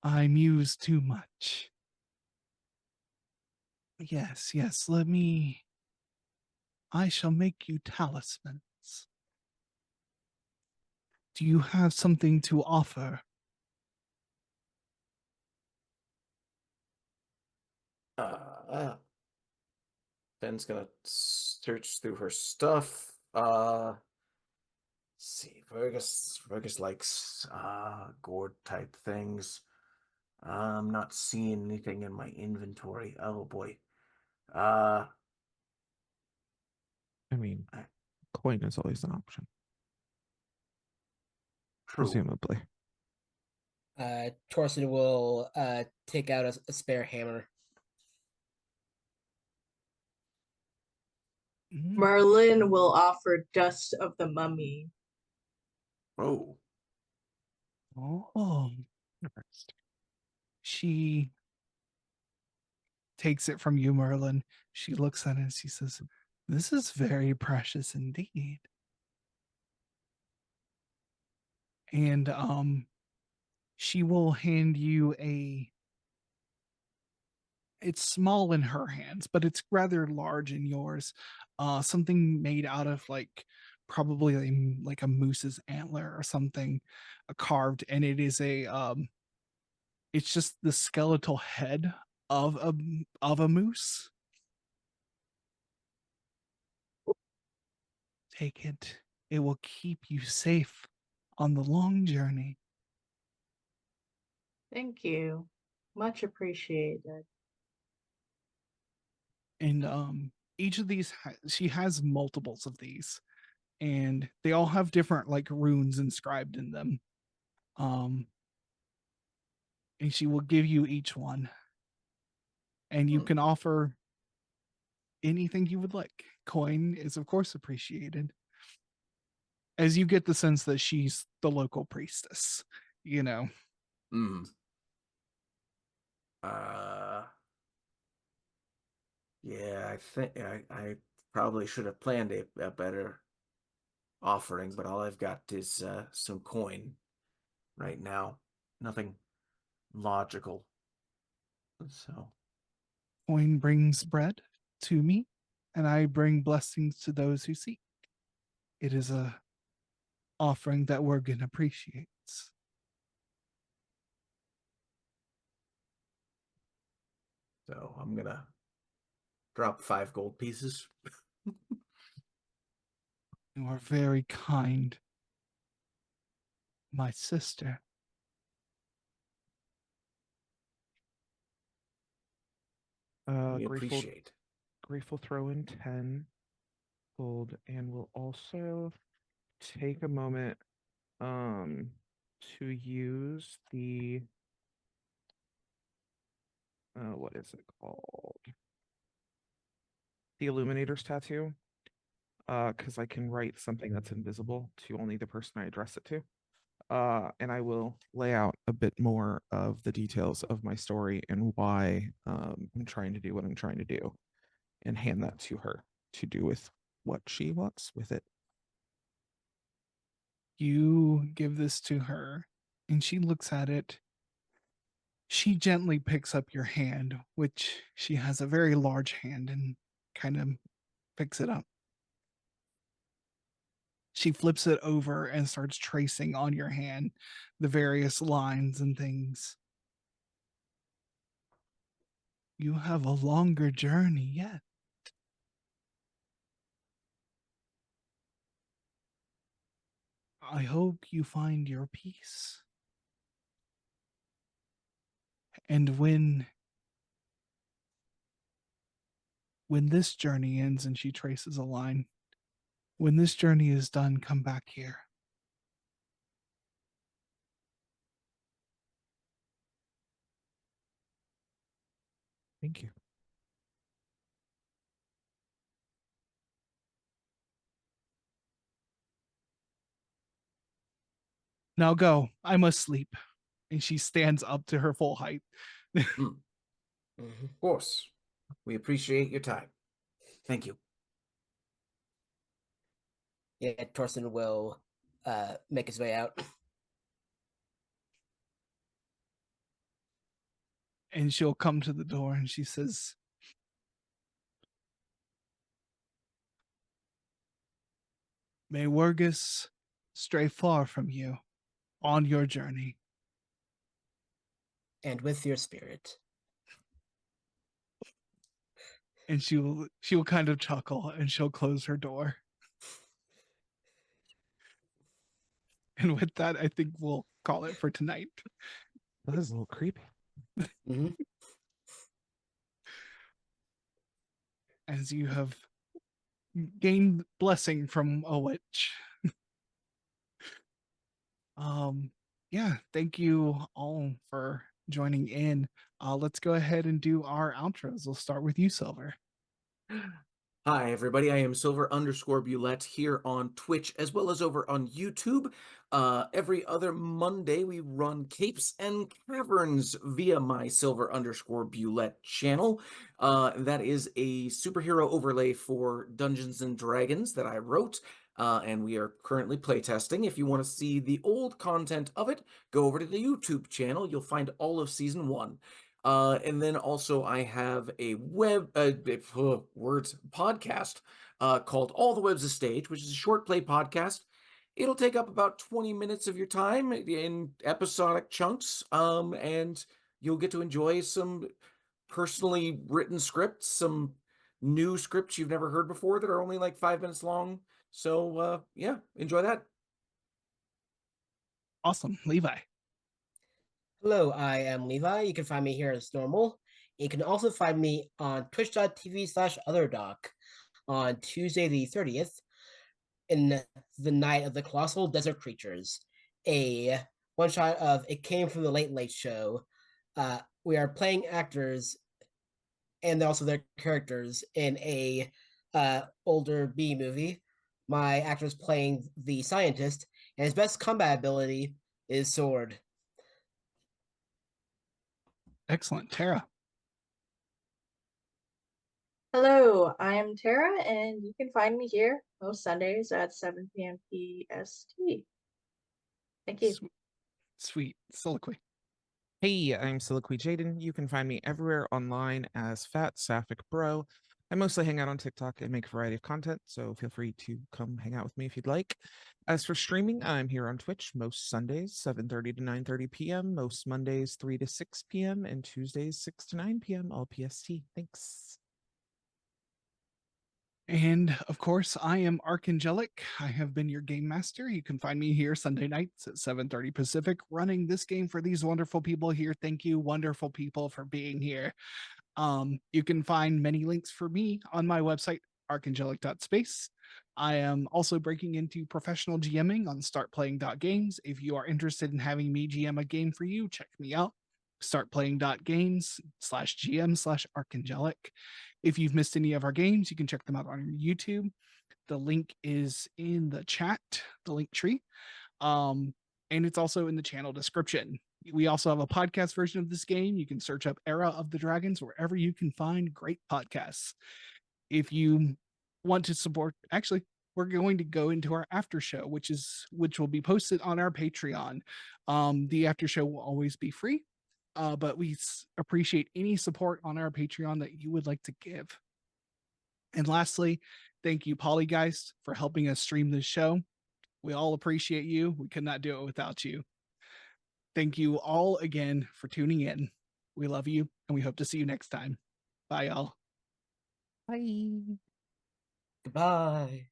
I muse too much. Yes, yes, I shall make you talismans. Do you have something to offer?
Ben's gonna search through her stuff. See, Fergus likes gourd type things. I'm not seeing anything in my inventory. Oh boy. Uh
I mean,
I-
coin is always an option,
True.
presumably.
Torsten will take out a spare hammer.
Merlin will offer Dust of the Mummy.
Oh.
Oh,
Interesting.
she takes it from you, Merlin. She looks at it and she says, "This is very precious indeed." And she will hand you it's small in her hands, but it's rather large in yours. Something made out of probably like a moose's antler or something, carved, and it is it's just the skeletal head of a moose. Take it. It will keep you safe on the long journey.
Thank you. Much appreciated.
And each of these she has multiples of these, and they all have different like runes inscribed in them. And she will give you each one, and you
Hmm.
can offer anything you would like. Coin is of course appreciated, as you get the sense that she's the local priestess, you know.
Hmm. Uh yeah, I think I probably should have planned a better offering, but all I've got is some coin right now. Nothing logical. So,
Coin brings bread to me, and I bring blessings to those who seek. It is a offering that Worgen appreciates.
I'm gonna drop 5 gold pieces.
You are very kind, my sister.
We
Grateful
appreciate.
throw in 10 gold, and we'll also take a moment um to use the what is it called? The Illuminator's tattoo. Because I can write something that's invisible to only the person I address it to. And I will lay out a bit more of the details of my story and why I'm trying to do what I'm trying to do, and hand that to her to do with what she wants with it.
You give this to her, and she looks at it. She gently picks up your hand, which she has a very large hand, and kind of picks it up. She flips it over and starts tracing on your hand the various lines and things. You have a longer journey yet. I hope you find your peace. And when this journey ends, and she traces a line, When this journey is done, come back here.
Thank you.
Now go. I must sleep. And she stands up to her full height.
Of course. We appreciate your time. Thank you.
Yeah, Torsten will make his way out.
And she'll come to the door and she says, May Wergus stray far from you on your journey.
And with your spirit.
And she will kind of chuckle and she'll close her door. And with that, I think we'll call it for tonight.
That is a little creepy.
Mm-hmm.
As you have gained blessing from a witch. Yeah, thank you all for joining in. Let's go ahead and do our outros. We'll start with you, Silver.
Hi, everybody. I am Silver_Bulette here on Twitch as well as over on YouTube. Every other Monday, we run Capes and Caverns via my Silver_Bulette channel. That is a superhero overlay for Dungeons and Dragons that I wrote. And we are currently playtesting. If you want to see the old content of it, go over to the YouTube channel. You'll find all of Season 1. And then also I have a words podcast called All the Web's a Stage, which is a short play podcast. It'll take up about 20 minutes of your time in episodic chunks, and you'll get to enjoy some personally written scripts, some new scripts you've never heard before that are only like 5 minutes long. So yeah, enjoy that.
Awesome. Levi.
Hello, I am Levi. You can find me here as normal. You can also find me on twitch.tv/otherdoc on Tuesday the 30th in the Night of the Colossal Desert Creatures, a one-shot of It Came from the Late Late Show. We are playing actors and also their characters in a older B movie. My actor is playing the scientist, and his best combat ability is sword.
Excellent. Tara.
Hello, I am Tara, and you can find me here most Sundays at 7 p.m. PST. Thank you.
Sweet. Soliloquy.
Hey, I'm Soliloquy Jaden. You can find me everywhere online as Fat Sapphic Bro. I mostly hang out on TikTok and make a variety of content, so feel free to come hang out with me if you'd like. As for streaming, I'm here on Twitch most Sundays, 7:30 to 9:30 p.m., most Mondays, 3 to 6 p.m., and Tuesdays, 6 to 9 p.m., all PST. Thanks.
And of course, I am Archangelic. I have been your game master. You can find me here Sunday nights at 7:30 Pacific, running this game for these wonderful people here. Thank you, wonderful people, for being here. You can find many links for me on my website, archangelic.space. I am also breaking into professional GMing on startplaying.games. If you are interested in having me GM a game for you, check me out. startplaying.games/GM/archangelic. If you've missed any of our games, you can check them out on YouTube. The link is in the chat, the link tree. And it's also in the channel description. We also have a podcast version of this game. You can search up Era of the Dragons wherever you can find great podcasts. If you want to support, actually, we're going to go into our after show, which will be posted on our Patreon. The after show will always be free, but we appreciate any support on our Patreon that you would like to give. And lastly, thank you, Polygeist, for helping us stream this show. We all appreciate you. We could not do it without you. Thank you all again for tuning in. We love you, and we hope to see you next time. Bye, y'all.
Bye.
Goodbye.